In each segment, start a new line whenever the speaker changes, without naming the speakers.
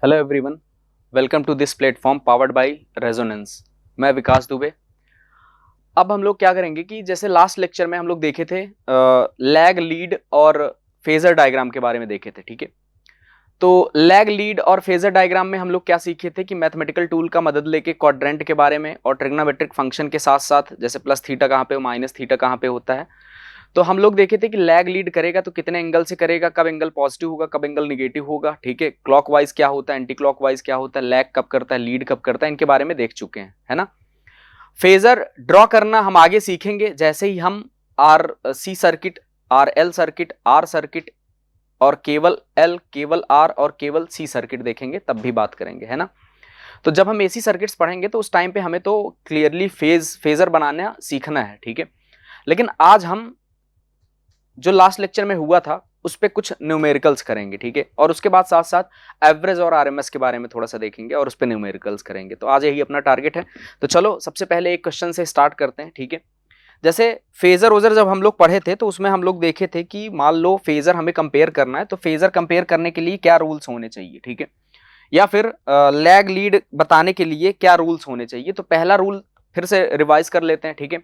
Hello everyone, welcome to this platform powered by Resonance. मैं विकास दुबे। अब हम लोग क्या करेंगे कि जैसे लास्ट लेक्चर में हम लोग देखे थे लैग, लीड और फेजर डायग्राम के बारे में देखे थे। ठीक है, तो लैग, लीड और फेजर डायग्राम में हम लोग क्या सीखे थे कि मैथमेटिकल टूल का मदद लेके क्वाड्रेंट के बारे में और ट्रिग्नोमेट्रिक फंक्शन के साथ साथ जैसे प्लस थीटा कहाँ पे, माइनस थीटा कहाँ पे होता है, तो हम लोग देखे थे कि लैग लीड करेगा तो कितने एंगल से करेगा, कब एंगल पॉजिटिव होगा, कब एंगल निगेटिव होगा। ठीक है, क्लॉकवाइज क्या होता है, एंटी क्लॉकवाइज क्या होता है, लैग कब करता है, लीड कब करता है, इनके बारे में देख चुके हैं, है ना। फेजर ड्रॉ करना हम आगे सीखेंगे जैसे ही हम R C circuit, R L circuit, R circuit और केवल एल, केवल आर और केवल सी सर्किट देखेंगे, तब भी बात करेंगे, है ना। तो जब हम एसी सर्किट्स पढ़ेंगे तो उस टाइम पे हमें तो क्लियरली फेजर बनाना सीखना है। ठीक है, लेकिन आज हम जो लास्ट लेक्चर में हुआ था उस पे कुछ न्यूमेरिकल्स करेंगे। ठीक है, और उसके बाद साथ साथ एवरेज और आरएमएस के बारे में थोड़ा सा देखेंगे और उस पे न्यूमेरिकल्स करेंगे। तो आज यही अपना टारगेट है। तो चलो सबसे पहले एक क्वेश्चन से स्टार्ट करते हैं। ठीक है, जैसे फेजर वोजर जब हम लोग पढ़े थे तो उसमें हम लोग देखे थे कि मान लो फेजर हमें कंपेयर करना है, तो फेजर कंपेयर करने के लिए क्या रूल्स होने चाहिए। ठीक है, या फिर लैग लीड बताने के लिए क्या रूल्स होने चाहिए। तो पहला रूल फिर से रिवाइज कर लेते हैं। ठीक है,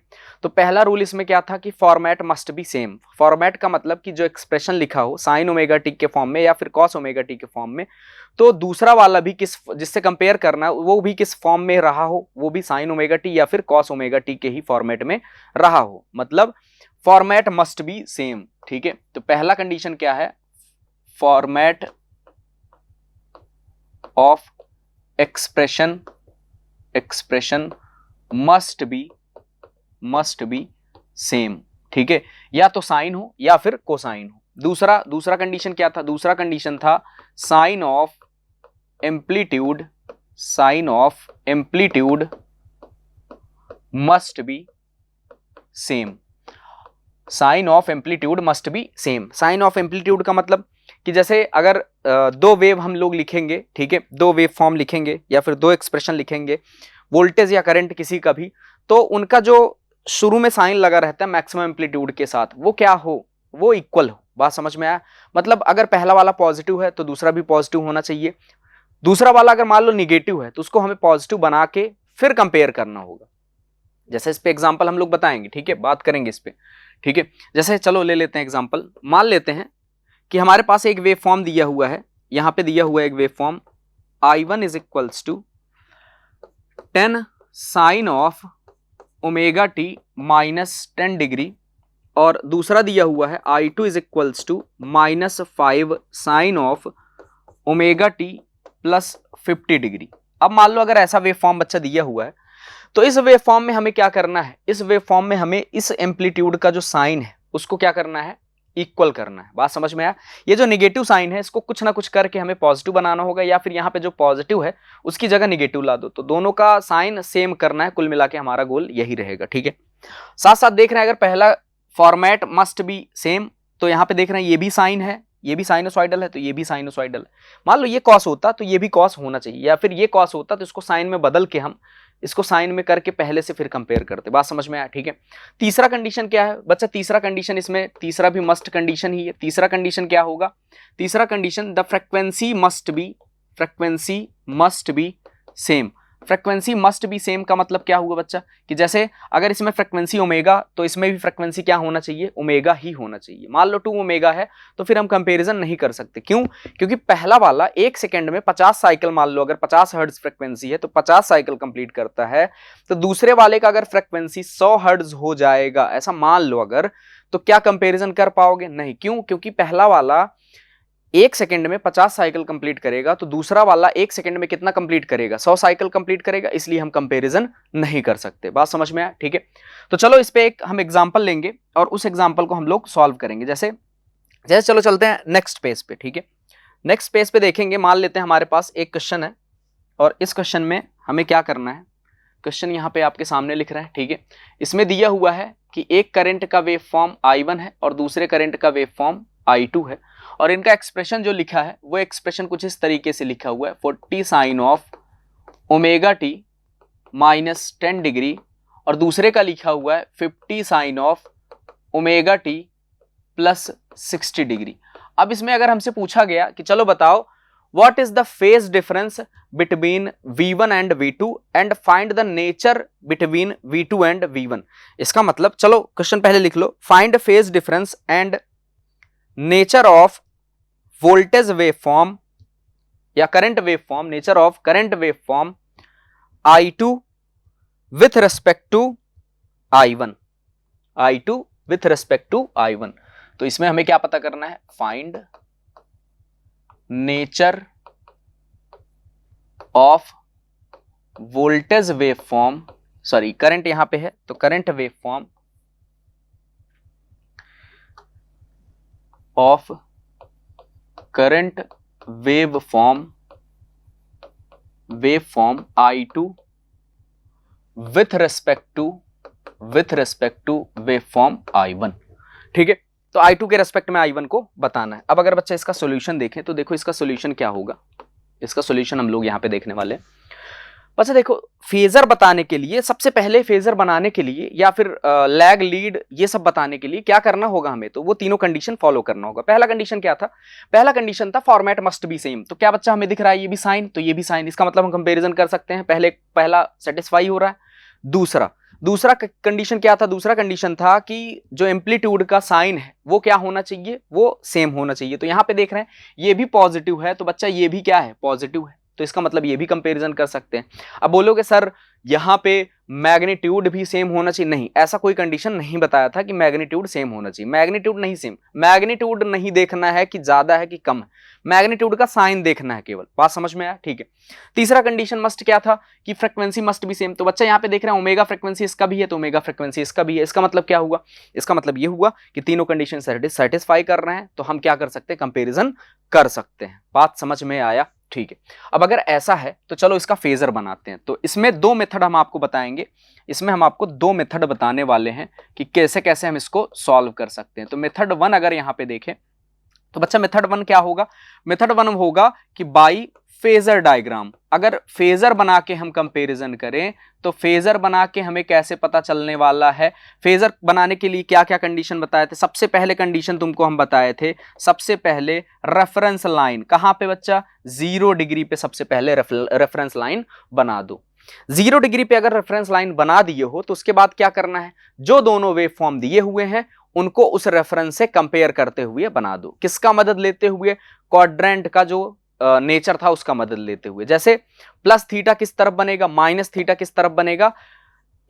तो पहला रूल इसमें क्या था कि format must be same. Format का मतलब कि जो एक्सप्रेशन लिखा हो साइन ओमेगा टी के फॉर्म में या फिर कॉस ओमेगा टी के फॉर्म में, तो दूसरा वाला भी किस, जिससे कंपेयर करना है वो भी किस फॉर्म में रहा हो, वो भी साइन ओमेगा टी या फिर कॉस ओमेगा टी के ही फॉर्मेट में रहा हो, मतलब फॉर्मेट मस्ट बी सेम। ठीक है, तो पहला कंडीशन क्या है, format of expression must be same. ठीक है, या तो साइन हो या फिर कोसाइन हो। दूसरा कंडीशन क्या था, दूसरा कंडीशन था sign of amplitude must be same. Sign of amplitude must be same. Sign of amplitude का मतलब कि जैसे अगर दो वेव हम लोग लिखेंगे, ठीक है, दो वेव फॉर्म लिखेंगे या फिर दो एक्सप्रेशन लिखेंगे, वोल्टेज या करंट किसी का भी, तो उनका जो शुरू में साइन लगा रहता है मैक्सिमम एम्पलीट्यूड के साथ, वो क्या हो, वो इक्वल हो। बात समझ में आया? मतलब अगर पहला वाला पॉजिटिव है तो दूसरा भी पॉजिटिव होना चाहिए। दूसरा वाला अगर मान लो निगेटिव है तो उसको हमें पॉजिटिव बना के फिर कंपेयर करना होगा। जैसे इस पे एग्जांपल हम लोग बताएंगे। ठीक है, बात करेंगे इस पे। ठीक है, जैसे चलो ले लेते हैं एग्जांपल। मान लेते हैं कि हमारे पास एक वेव फॉर्म दिया हुआ है, यहां पे दिया हुआ है एक wave form I1 is equals to 10 sine of omega t minus 10 degree, और दूसरा दिया हुआ है I2 is equals to -5 sine of omega t plus 50 degree. अब मान लो अगर ऐसा वेव फॉर्म बच्चा दिया हुआ है तो इस वेव फॉर्म में हमें क्या करना है, इस वेव फॉर्म में हमें इस एम्पलीट्यूड का जो साइन है उसको क्या करना है, इक्वल करना है। बात समझ में आया? ये जो निगेटिव साइन है इसको कुछ ना कुछ करके हमें पॉजिटिव बनाना होगा, या फिर यहाँ पे जो पॉजिटिव है उसकी जगह निगेटिव ला दो, तो दोनों का साइन सेम करना है। कुल मिला के हमारा गोल यही रहेगा। ठीक है, साथ साथ देख रहे हैं अगर पहला फॉर्मेट मस्ट बी सेम, तो यहाँ पे देख रहे हैं ये भी साइन है, ये भी साइनोसॉइडल है, तो ये भी साइनोसॉइडल है। मान लो ये कॉस होता तो ये भी कॉस होना चाहिए, या फिर ये कॉस होता तो इसको साइन में बदल के हम इसको साइन में करके पहले से फिर कंपेयर करते। बात समझ में आया? ठीक है, तीसरा कंडीशन क्या है बच्चा, तीसरा कंडीशन, इसमें तीसरा भी मस्ट कंडीशन ही है। तीसरा कंडीशन क्या होगा, तीसरा condition the frequency must be same. Frequency must be same का मतलब क्या हुआ बच्चा, कि जैसे अगर इसमें फ्रीक्वेंसी ओमेगा तो इसमें भी फ्रीक्वेंसी क्या होना चाहिए, ओमेगा ही होना चाहिए। मान लो 2 ओमेगा है तो फिर हम कंपैरिजन नहीं कर सकते। क्यों? क्योंकि पहला वाला 1 सेकंड में 50 साइकिल, मान लो अगर 50 हर्ट्ज फ्रीक्वेंसी है तो 50 साइकिल कंप्लीट करता है, तो दूसरे वाले का अगर फ्रीक्वेंसी 100 हर्ट्ज हो जाएगा, ऐसा मान लो अगर, तो क्या कंपैरिजन कर पाओगे? नहीं। क्यों? क्योंकि पहला वाला 1 सेकंड में 50 साइकिल कंप्लीट करेगा तो दूसरा वाला 1 सेकंड में कितना कंप्लीट करेगा, 100 साइकिल कंप्लीट करेगा, इसलिए हम कंपैरिजन नहीं कर सकते। बात समझ में आया? ठीक है, तो चलो इस पे एक हम एग्जांपल लेंगे और उस एग्जांपल को हम लोग सॉल्व करेंगे। जैसे चलो चलते हैं नेक्स्ट पेज पे। ठीक है, नेक्स्ट पेज पे देखेंगे, मान लेते हैं हमारे पास एक क्वेश्चन है और इस क्वेश्चन में हमें क्या करना है, क्वेश्चन यहाँ पे आपके सामने लिख रहा है। ठीक है, इसमें दिया हुआ है कि एक करंट का वेव फॉर्म I1 है और दूसरे करंट का वेव फॉर्म I2 है, और इनका एक्सप्रेशन जो लिखा है वो एक्सप्रेशन कुछ इस तरीके से लिखा हुआ है 40 sine of omega t minus 10 degree, और दूसरे का लिखा हुआ है 50 sine of omega t plus 60 degree. अब इसमें अगर हमसे पूछा गया कि चलो बताओ what is the phase difference between V1 and V2 and find the nature between V2 and V1। इसका मतलब, चलो क्वेश्चन पहले लिख लो, find phase difference and nature of voltage waveform या current waveform, nature of current waveform I2 with respect to I1, I2 with respect to I1। तो इसमें हमें क्या पता करना है, find nature of voltage waveform, sorry current यहां पे है तो current waveform of current waveform I2 with respect to waveform I1। ठीक है, तो I2 के रेस्पेक्ट में I1 को बताना है। अब अगर बच्चा इसका सॉल्यूशन देखें तो देखो इसका सॉल्यूशन क्या होगा, इसका सॉल्यूशन हम लोग यहां पे देखने वाले हैं। बच्चा देखो, फेजर बताने के लिए, सबसे पहले फेजर बनाने के लिए या फिर लैग लीड ये सब बताने के लिए क्या करना होगा हमें, तो वो तीनों कंडीशन फॉलो करना होगा। पहला कंडीशन क्या था, पहला कंडीशन था फॉर्मेट मस्ट बी सेम। तो क्या बच्चा हमें दिख रहा है, ये भी साइन तो ये भी साइन, इसका मतलब हम कंपैरिजन कर सकते हैं। पहला सेटिस्फाई हो रहा है। दूसरा कंडीशन क्या था, दूसरा कंडीशन था कि जो एम्पलीट्यूड का साइन है वो क्या होना चाहिए, वो सेम होना चाहिए। तो यहां पे देख रहे हैं ये भी पॉजिटिव है, तो बच्चा ये भी क्या है, पॉजिटिव है, तो इसका मतलब ये भी कंपैरिजन कर सकते हैं। अब बोलोगे सर यहां पे मैग्नीट्यूड भी सेम होना चाहिए, नहीं, ऐसा कोई कंडीशन नहीं बताया था कि मैग्नीट्यूड सेम होना चाहिए। मैग्नीट्यूड नहीं सेम, मैग्नीट्यूड नहीं देखना है कि ज्यादा है कि कम है, मैग्नीट्यूड का साइन देखना है केवल। बात समझ में आया, ठीक है। तीसरा कंडीशन मस्ट क्या था कि फ्रीक्वेंसी मस्ट भी सेम। तो बच्चा यहां पे देख रहे हैं ओमेगा फ्रीक्वेंसी इसका भी है तो ओमेगा फ्रीक्वेंसी इसका भी है। इसका मतलब क्या हुआ, इसका मतलब ये हुआ कि तीनों कंडीशन सेटिस्फाई कर रहे हैं, तो हम क्या कर सकते हैं, कंपेरिजन कर सकते हैं। बात समझ में आया, ठीक है। अब अगर ऐसा है तो चलो इसका फेजर बनाते हैं। तो इसमें दो मेथड हम आपको बताएंगे, इसमें हम आपको दो मेथड बताने वाले हैं कि कैसे कैसे हम इसको सॉल्व कर सकते हैं। तो मेथड 1 अगर यहां पे देखें तो बच्चा मेथड 1 क्या होगा, मेथड 1 होगा कि बाई फेजर डायग्राम। अगर फेजर बना के हम कंपैरिजन करें तो फेजर बना के हमें कैसे पता चलने वाला है, फेजर बनाने के लिए क्या क्या कंडीशन बताए थे। सबसे पहले कंडीशन तुमको हम बताए थे, सबसे पहले रेफरेंस लाइन, कहां पे बच्चा, 0 डिग्री पे सबसे पहले रेफरेंस लाइन बना दो। 0 डिग्री पे अगर रेफरेंस लाइन बना दिए हो तो उसके बाद क्या करना है, जो दोनों वेव फॉर्म दिए हुए हैं उनको उस रेफरेंस से कंपेयर करते हुए बना दो। किसका मदद लेते हुए, क्वाड्रेंट का जो नेचर था उसका मदद लेते हुए। जैसे प्लस थीटा किस तरफ बनेगा, माइनस थीटा किस तरफ बनेगा,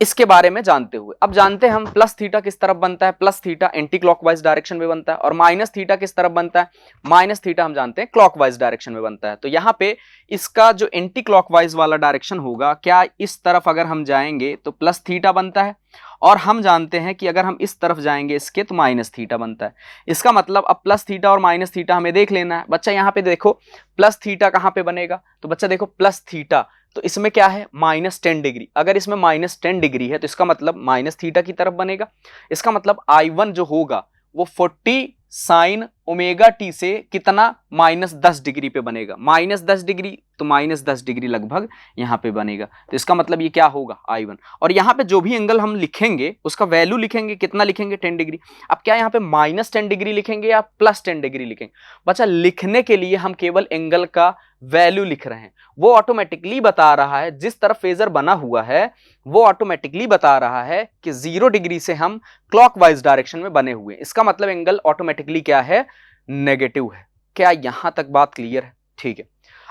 इसके बारे में जानते हुए। अब जानते हैं हम प्लस थीटा किस तरफ बनता है, plus theta anti clockwise direction में बनता है, और माइनस थीटा किस तरफ बनता है, माइनस थीटा हम जानते हैं क्लॉकवाइज डायरेक्शन में बनता है। तो यहां पे इसका जो एंटी क्लॉकवाइज वाला डायरेक्शन होगा, क्या इस तरफ अगर हम जाएंगे तो प्लस थीटा बनता है, और हम जानते हैं कि अगर हम इस तरफ जाएंगे इसके तो माइनस थीटा बनता है। इसका मतलब अब प्लस थीटा और माइनस थीटा हमें देख लेना है। बच्चा यहां पे देखो प्लस थीटा कहां पे बनेगा, तो बच्चा देखो प्लस थीटा तो इसमें क्या है, -10 डिग्री। अगर इसमें -10 डिग्री है तो इसका मतलब माइनस थीटा की तरफ बनेगा। इसका मतलब I1 जो होगा वो 40 साइन ओमेगा टी से कितना, -10 डिग्री पे बनेगा। -10 डिग्री तो -10 डिग्री लगभग यहां पे बनेगा। तो इसका मतलब ये क्या होगा, I1। और यहां पे जो भी एंगल हम लिखेंगे उसका वैल्यू लिखेंगे, कितना लिखेंगे, 10 डिग्री। अब क्या यहां पे -10 डिग्री लिखेंगे या +10 डिग्री लिखेंगे, बच्चा लिखने के लिए हम केवल एंगल का वैल्यू लिख रहे हैं। वो ऑटोमेटिकली बता रहा है, जिस तरफ फेजर बना हुआ है वो ऑटोमेटिकली बता रहा है कि 0 डिग्री से हम क्लॉकवाइज डायरेक्शन में बने हुए। इसका मतलब एंगल ऑटोमेटिकली क्या है, नेगेटिव है। क्या यहां तक बात क्लियर है, ठीक है।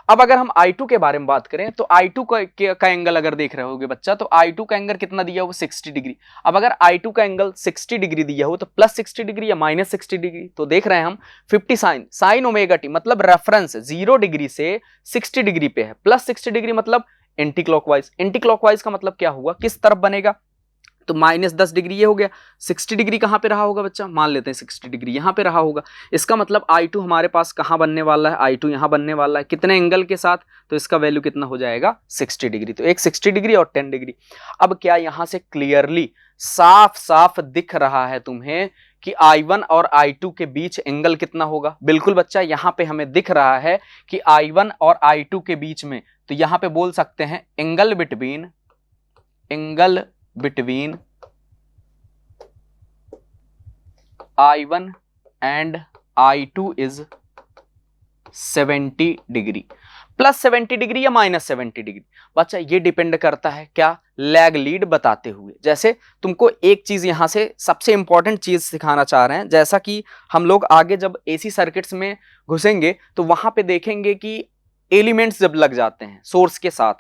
अब अगर हम I2 के बारे में बात करें तो I2 का एंगल अगर देख रहे होगे बच्चा, तो I2 का एंगल कितना दिया हो, 60 डिग्री। अब अगर I2 का एंगल 60 डिग्री दिया हो तो +60 डिग्री या -60 डिग्री, तो देख रहे हैं हम 50 साइन ओमेगा टी, मतलब रेफरेंस 0 डिग्री से 60 डिग्री पे है, +60 डिग्री मतलब एंटी क्लॉकवाइज। एंटी क्लॉकवाइज का मतलब क्या हुआ, किस तरफ बनेगा, तो -10 डिग्री ये हो गया। 60 डिग्री कहां पे रहा होगा बच्चा, मान लेते हैं 60 डिग्री यहां पे रहा होगा। इसका मतलब I2 हमारे पास कहां बनने वाला है, I2 यहां बनने वाला है, कितने एंगल के साथ, तो इसका वैल्यू कितना हो जाएगा, 60 डिग्री। तो एक 60 डिग्री और 10 डिग्री। अब क्या यहां से क्लियरली साफ साफ दिख रहा है तुम्हें कि I1 और I2 के बीच एंगल कितना होगा, बिल्कुल बच्चा यहां पे हमें दिख रहा है कि I1 और I2 के बीच में, तो यहां पे बोल सकते हैं angle between I1 and I2 is 70 degree, plus 70 degree या माइनस 70 डिग्री। बच्चा ये डिपेंड करता है क्या, लैग लीड बताते हुए। जैसे तुमको एक चीज यहां से सबसे इंपॉर्टेंट चीज सिखाना चाह रहे हैं, जैसा कि हम लोग आगे जब एसी सर्किट्स में घुसेंगे तो वहां पे देखेंगे कि एलिमेंट्स जब लग जाते हैं सोर्स के साथ,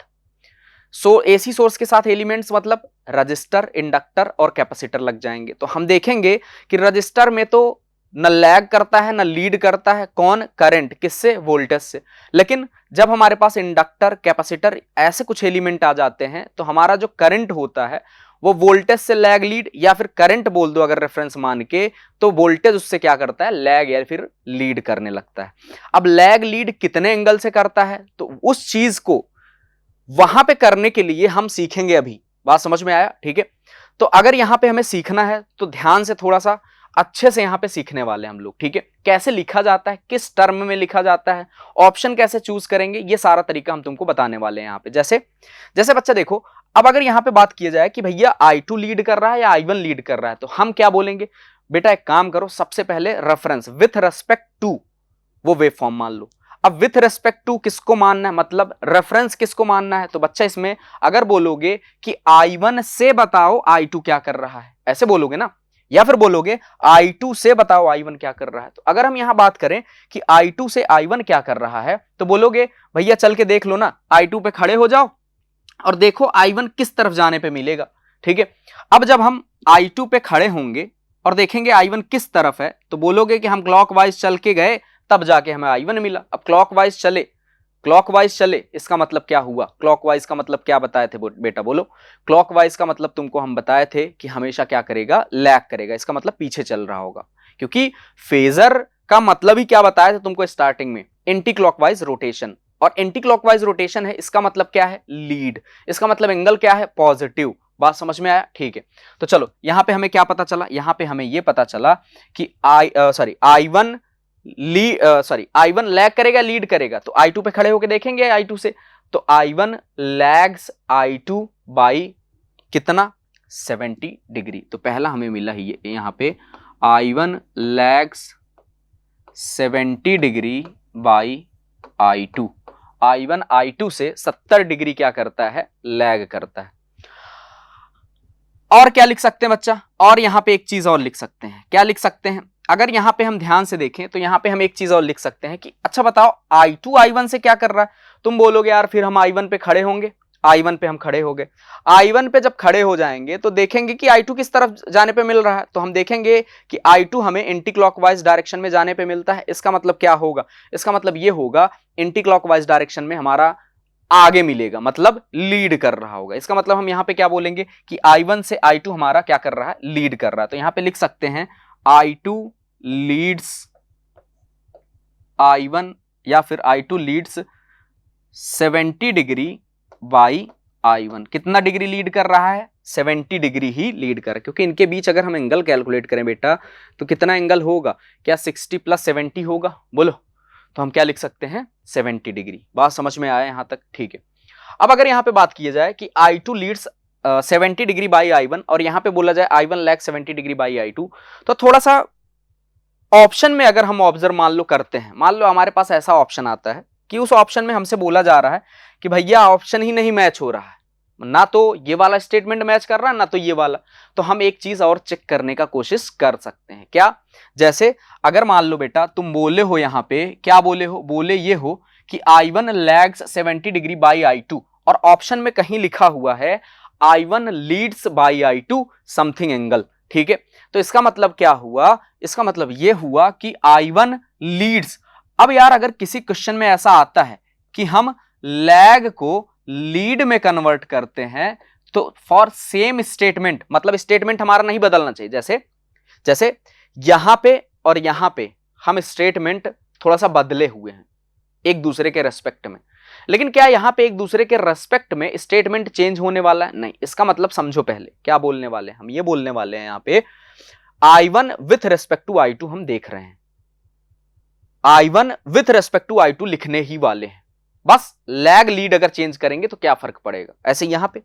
एसी सोर्स के साथ एलिमेंट्स मतलब रजिस्टर, इंडक्टर और कैपेसिटर लग जाएंगे, तो हम देखेंगे कि रजिस्टर में तो न लैग करता है न लीड करता है, कौन, करंट, किससे, वोल्टेज से। लेकिन जब हमारे पास इंडक्टर, कैपेसिटर ऐसे कुछ एलिमेंट आ जाते हैं तो हमारा जो करंट होता है वो वोल्टेज से लैग लीड, या फिर करंट बोल दो अगर रेफरेंस मान के, तो वोल्टेज उससे क्या करता है, लैग या फिर लीड करने लगता है। अब लैग लीड कितने एंगल से करता है, तो उस चीज को वहां पे करने के लिए हम सीखेंगे अभी। बात समझ में आया? ठीक है, तो अगर यहां पे हमें सीखना है तो ध्यान से थोड़ा सा अच्छे से यहां पे सीखने वाले हम लोग। ठीक है, कैसे लिखा जाता है, किस टर्म में लिखा जाता है, ऑप्शन कैसे चूज करेंगे, ये सारा तरीका हम तुमको बताने वाले हैं यहाँ पे। जैसे जैसे बच्चा देखो, अब अगर यहाँ पे बात किया जाए कि भैया I2 लीड कर रहा है या I1 लीड कर रहा है, तो हम क्या बोलेंगे बेटा, एक काम करो, सबसे पहले रेफरेंस विथ रेस्पेक्ट टू वो वेव फॉर्म मान लो। अब विथ रेस्पेक्ट टू किसको मानना है, मतलब रेफरेंस किसको मानना है, तो बच्चा इसमें अगर बोलोगे कि I1 से बताओ I2 क्या कर रहा है, ऐसे बोलोगे ना, या फिर बोलोगे I2 से बताओ I1 क्या कर रहा है। तो अगर हम यहां बात करें कि I2 से I1 क्या कर रहा है, तो बोलोगे भैया चल के देख लो ना, I2 पे खड़े हो जाओ और देखो I1 किस तरफ जाने पे मिलेगा। ठीक है, अब जब हम I2 पे खड़े होंगे और देखेंगे I1 किस तरफ है, तो बोलोगे कि हम क्लॉकवाइज चल के गए तब जाके हमें I1 मिला। अब क्लॉकवाइज चले इसका मतलब क्या हुआ, क्लॉकवाइज का मतलब क्या बताए थे बेटा, बोलो। क्लॉकवाइज का मतलब तुमको हम बताए थे कि हमेशा क्या करेगा, लैग करेगा, इसका मतलब पीछे चल रहा होगा, क्योंकि फेजर का मतलब ही क्या बताया था तुमको स्टार्टिंग में, एंटी क्लॉकवाइज रोटेशन। और एंटी क्लॉकवाइज रोटेशन है, इसका मतलब क्या है, लीड, इसका मतलब एंगल क्या है, पॉजिटिव। बात समझ में आया? ठीक है, तो चलो यहां पे हमें क्या पता चला, यहां पे हमें यह पता चला कि I1 लैग करेगा, लीड करेगा, तो I2 पे खड़े होके देखेंगे I2 से, तो I1 लैग्स I2 बाई कितना, 70 डिग्री। तो पहला हमें मिला ही यहां पे I1 lags 70 degree by I2। I1 I2 से 70 डिग्री क्या करता है, लैग करता है। और क्या लिख सकते हैं बच्चा, और यहां पे एक चीज और लिख सकते हैं, क्या लिख सकते हैं, अगर यहां पे हम ध्यान से देखें तो यहां पे हम एक चीज और लिख सकते हैं कि अच्छा बताओ I2 I1 से क्या कर रहा है। तुम बोलोगे यार फिर हम I1 पे खड़े होंगे, I1 पे हम खड़े हो गए, I1 पे जब खड़े हो जाएंगे तो देखेंगे कि I2 किस तरफ जाने पे मिल रहा है, तो हम देखेंगे कि I2 हमें एंटी क्लॉकवाइज डायरेक्शन में जाने पे मिलता है। इसका मतलब क्या होगा, इसका मतलब ये होगा एंटी क्लॉकवाइज डायरेक्शन में हमारा आगे मिलेगा, मतलब लीड कर रहा होगा। इसका मतलब हम यहां पे क्या बोलेंगे कि I1 से I2 हमारा क्या कर रहा है, लीड कर रहा है। तो यहां पे लिख सकते हैं I2 लीड्स I1, या फिर I2 Leeds 70 degree by I1। कितना डिग्री लीड कर रहा है, 70 डिग्री ही लीड कर रहा है, क्योंकि इनके बीच अगर हम एंगल कैलकुलेट करें बेटा तो कितना एंगल होगा, क्या 60 प्लस 70 होगा, बोलो। तो हम क्या लिख सकते हैं, 70 डिग्री। बात समझ में आया यहां तक? ठीक है, अब अगर यहां पे बात की जाए कि I2 Leeds 70 degree by I1 और यहां पे बोला जाए I1 lag 70 degree by I2, तो थोड़ा सा ऑप्शन में अगर हम ऑब्जर्व मान लो करते हैं, मान लो हमारे पास ऐसा ऑप्शन आता है कि उस ऑप्शन में हमसे बोला जा रहा है कि भैया ऑप्शन ही नहीं मैच हो रहा है, ना तो ये वाला स्टेटमेंट मैच कर रहा है ना तो ये वाला, तो हम एक चीज और चेक करने का कोशिश कर सकते हैं। क्या, जैसे अगर मान लो बेटा तुम बोले हो यहां पे, क्या बोले हो, बोले ये हो कि I1 lags 70 degree by I2 और ऑप्शन में कहीं लिखा हुआ है I1 Leeds by I2 something angle. ठीक है, तो इसका मतलब क्या हुआ, इसका मतलब यह हुआ कि I1 लीड्स। अब यार अगर किसी क्वेश्चन में ऐसा आता है कि हम लैग को लीड में कन्वर्ट करते हैं, तो फॉर सेम स्टेटमेंट, मतलब स्टेटमेंट हमारा नहीं बदलना चाहिए। जैसे यहां पे और यहां पे हम स्टेटमेंट थोड़ा सा बदले हुए हैं एक दूसरे के रेस्पेक्ट में, लेकिन क्या यहां पे एक दूसरे के रेस्पेक्ट में स्टेटमेंट चेंज होने वाला है, नहीं। इसका मतलब समझो पहले क्या बोलने वाले हैं, हम ये बोलने वाले हैं यहां पे I1 with respect to I2 हम देख रहे हैं, I1 with respect to I2 लिखने ही वाले हैं, बस लैग लीड अगर चेंज करेंगे तो क्या फर्क पड़ेगा। ऐसे यहां पे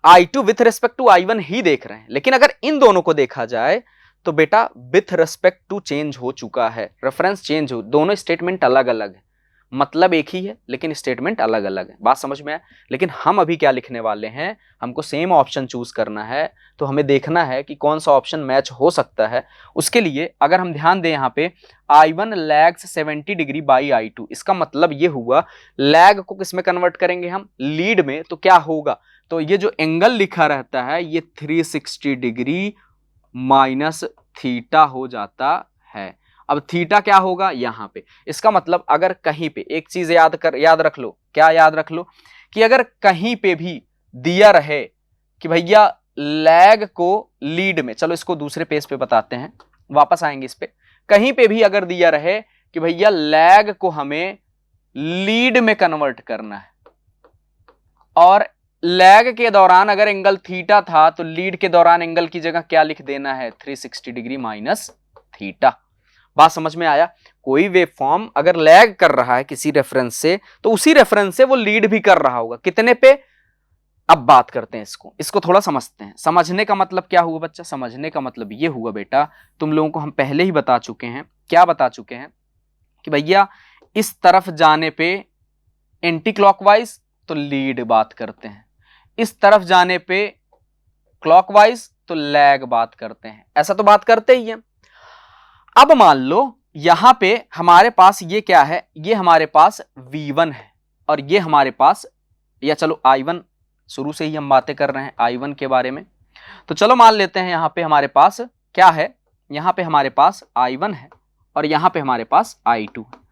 I2 with respect to I1 ही देख रहे हैं, लेकिन अगर इन दोनों को देखा जाए तो बेटा विथ रिस्पेक्ट टू चेंज हो चुका है, रेफरेंस चेंज हो, दोनों स्टेटमेंट अलग अलग है, मतलब एक ही है लेकिन स्टेटमेंट अलग अलग है। बात समझ में आया? लेकिन हम अभी क्या लिखने वाले हैं, हमको सेम ऑप्शन चूज करना है, तो हमें देखना है कि कौन सा ऑप्शन मैच हो सकता है। उसके लिए अगर हम ध्यान दें यहाँ पे I1 lags 70 degree by I2, इसका मतलब ये हुआ लैग को किस में कन्वर्ट करेंगे हम, लीड में, तो क्या होगा, तो ये जो एंगल लिखा रहता है ये 360 डिग्री माइनस थीटा हो जाता है। अब थीटा क्या होगा यहाँ पे, इसका मतलब अगर कहीं पे एक चीज याद रख लो, क्या याद रख लो, कि अगर कहीं पे भी दिया रहे कि भैया लैग को लीड में, चलो इसको दूसरे पेज पे बताते हैं, वापस आएंगे इस पे, कहीं पे भी अगर दिया रहे कि भैया लैग को हमें लीड में कन्वर्ट करना है और लैग के दौरान अगर एंगल थीटा था तो लीड के दौरान एंगल की जगह क्या लिख देना है, 360 डिग्री माइनस थीटा। बात समझ में आया? कोई वेव फॉर्म अगर लैग कर रहा है किसी रेफरेंस से तो उसी रेफरेंस से वो लीड भी कर रहा होगा, कितने पे, अब बात करते हैं इसको थोड़ा समझते हैं। समझने का मतलब क्या हुआ बच्चा, समझने का मतलब ये हुआ बेटा, तुम लोगों को हम पहले ही बता चुके हैं, क्या बता चुके हैं कि भैया इस तरफ जाने पे एंटी क्लॉकवाइज तो लीड बात करते हैं, इस तरफ जाने पे क्लॉकवाइज तो लैग बात करते हैं, ऐसा तो बात करते ही हैं। अब मान लो यहां पे हमारे पास ये क्या है, ये हमारे पास V1 है और ये हमारे पास, या चलो I1, शुरू से ही हम बातें कर रहे हैं I1 के बारे में, तो चलो मान लेते हैं यहां पे हमारे पास क्या है, यहां पे हमारे पास I1 है और यहां पे हमारे पास I2 है।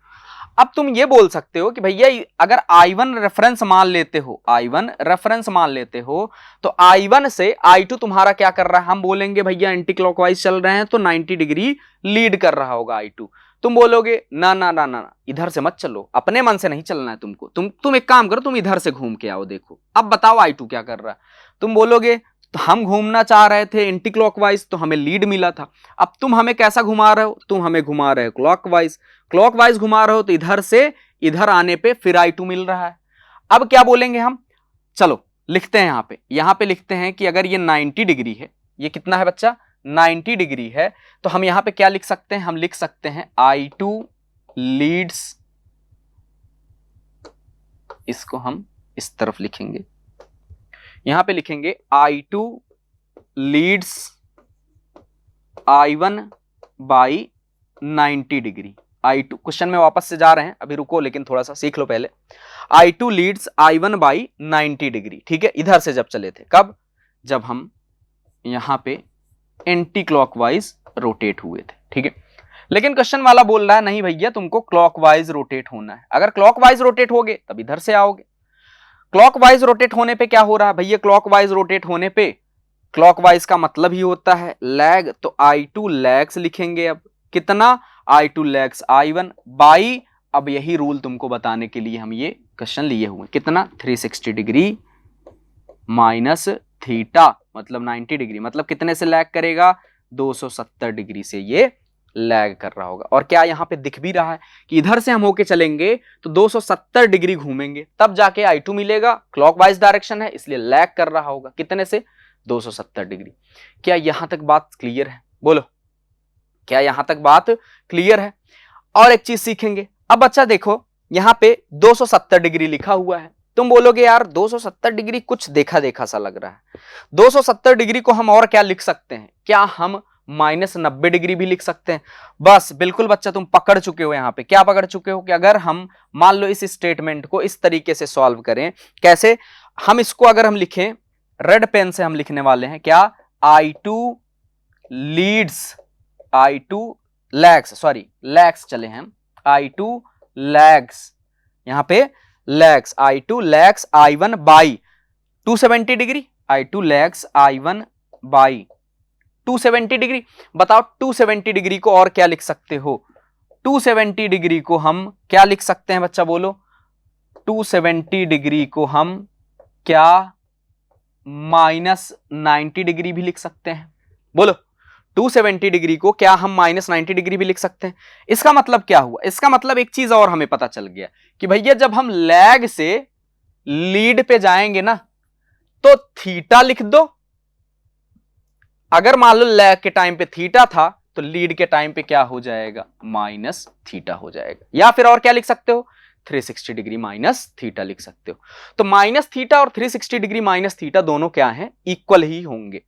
अब तुम ये बोल सकते हो कि भैया अगर I1 रेफरेंस मान लेते हो, I1 रेफरेंस मान लेते हो तो I1 से I2 तुम्हारा क्या कर रहा है, हम बोलेंगे भैया एंटी क्लॉकवाइज चल रहे हैं तो 90 डिग्री लीड कर रहा होगा I2। तुम बोलोगे ना ना ना ना, इधर से मत चलो, अपने मन से नहीं चलना है तुमको, तुम एक काम करो, तुम इधर से घूम के आओ, देखो अब बताओ I2 क्या कर रहा है। तुम बोलोगे तो हम घूमना चाह रहे थे एंटी क्लॉकवाइज तो हमें लीड मिला था, अब तुम हमें कैसा घुमा रहे हो, तुम हमें घुमा रहे हो क्लॉकवाइज, क्लॉकवाइज घुमा रहे हो तो इधर से इधर आने पे फिर I2 मिल रहा है। अब क्या बोलेंगे हम, चलो लिखते हैं यहां पे लिखते हैं कि अगर ये 90 डिग्री है, ये कितना है बच्चा, 90 डिग्री है, तो हम यहां पे क्या लिख सकते हैं, हम लिख सकते हैं I2 लीड्स, इसको हम इस तरफ लिखेंगे, यहां पे लिखेंगे I2 Leeds I1 by 90 degree. I2 question में वापस से जा रहे हैं, अभी रुको लेकिन थोड़ा सा सीख लो पहले। I2 Leeds I1 by 90 degree, ठीक है, इधर से जब चले थे, कब, जब हम यहां पे एंटी क्लॉकवाइज रोटेट हुए थे, ठीक है। लेकिन क्वेश्चन वाला बोल रहा है नहीं भैया तुमको क्लॉकवाइज रोटेट होना है, अगर क्लॉकवाइज रोटेट होगे तब इधर से आओगे। क्लॉकवाइज रोटेट होने पे क्या हो रहा है भैया, क्लॉकवाइज रोटेट होने पे क्लॉकवाइज का मतलब ही होता है लैग, तो I2 लैग्स लिखेंगे, अब कितना, I2 लैग्स I1 बाई, अब यही रूल तुमको बताने के लिए हम ये क्वेश्चन लिए हुए, कितना, 360 डिग्री माइनस थीटा, मतलब 90 डिग्री, मतलब कितने से लैग करेगा, 270 डिग्री से ये लैग कर रहा होगा। और क्या यहां पे दिख भी रहा है कि इधर से हम होके चलेंगे तो 270 डिग्री घूमेंगे तब जाके I2 मिलेगा, क्लॉकवाइज डायरेक्शन है इसलिए लैग कर रहा होगा, कितने से, 270 डिग्री। क्या यहां तक बात क्लियर है, बोलो क्या यहां तक बात क्लियर है? और एक चीज सीखेंगे, अब बच्चा देखो यहां पे 270 डिग्री लिखा हुआ है, तुम बोलोगे यार 270 डिग्री कुछ देखा देखा सा लग रहा है, 270 डिग्री को हम और क्या लिख सकते हैं, क्या हम -90 डिग्री भी लिख सकते हैं? बस बिल्कुल बच्चा तुम पकड़ चुके हो, यहां पे क्या पकड़ चुके हो कि अगर हम मान लो इस स्टेटमेंट को इस तरीके से सॉल्व करें, कैसे, हम इसको अगर हम लिखें, रेड पेन से हम लिखने वाले हैं क्या, I2 Leeds I2 lags, sorry lags चले हैं, I2 लैग्स, यहां पे lags, I2 lags I1 by 270 degree, I2 lags I1 by 270 degree. बताओ 270 डिग्री को और क्या लिख सकते हो, 270 डिग्री को हम क्या लिख सकते हैं बच्चा, बोलो 270 डिग्री को हम क्या -90 डिग्री भी लिख सकते हैं, बोलो 270 डिग्री को क्या हम -90 डिग्री भी लिख सकते हैं। इसका मतलब क्या हुआ, इसका मतलब एक चीज और हमें पता चल गया कि भैया जब हम लैग से लीड पे जाएंगे ना तो थीटा लिख दो अगर मान लो लैग के टाइम पे थीटा था तो लीड के टाइम पे क्या हो जाएगा, माइनस थीटा हो जाएगा। या फिर और क्या लिख सकते हो, 360 डिग्री माइनस थीटा लिख सकते हो। तो माइनस थीटा और 360 डिग्री माइनस थीटा दोनों क्या हैं, इक्वल ही होंगे।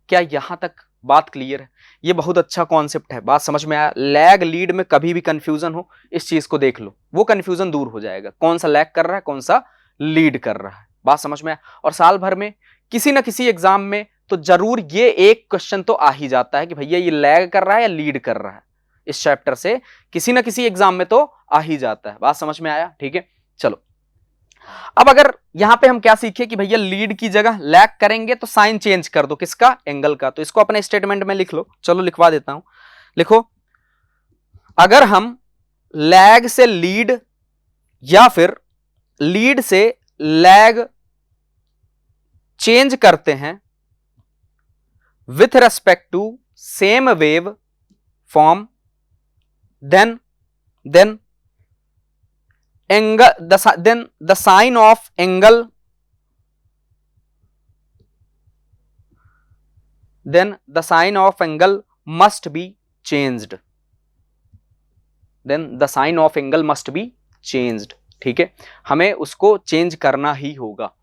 क्या यहां तक बात क्लियर है? ये बहुत अच्छा कॉन्सेप्ट है, बात समझ में आया। लैग लीड में कभी भी कंफ्यूजन हो, इस चीज को देख लो, वो कंफ्यूजन दूर हो जाएगा, कौन सा लैग कर रहा है कौन सा लीड कर रहा है। बात समझ में आया। और साल भर में किसी ना किसी एग्जाम में तो जरूर ये एक क्वेश्चन तो आ ही जाता है कि भैया ये लैग कर रहा है या लीड कर रहा है। इस चैप्टर से किसी ना किसी एग्जाम में तो आ ही जाता है। बात समझ में आया, ठीक है। चलो अब अगर यहां पे हम क्या सीखे कि भैया लीड की जगह लैग करेंगे तो साइन चेंज कर दो, किसका, एंगल का। तो इसको अपने स्टेटमेंट में लिख लो, चलो लिखवा देता हूं। लिखो, अगर हम लैग से लीड या फिर लीड से लैग चेंज करते हैं with respect to same wave form, then angle then the sign of angle must be changed, ठीक है, हमें उसको चेंज करना ही होगा।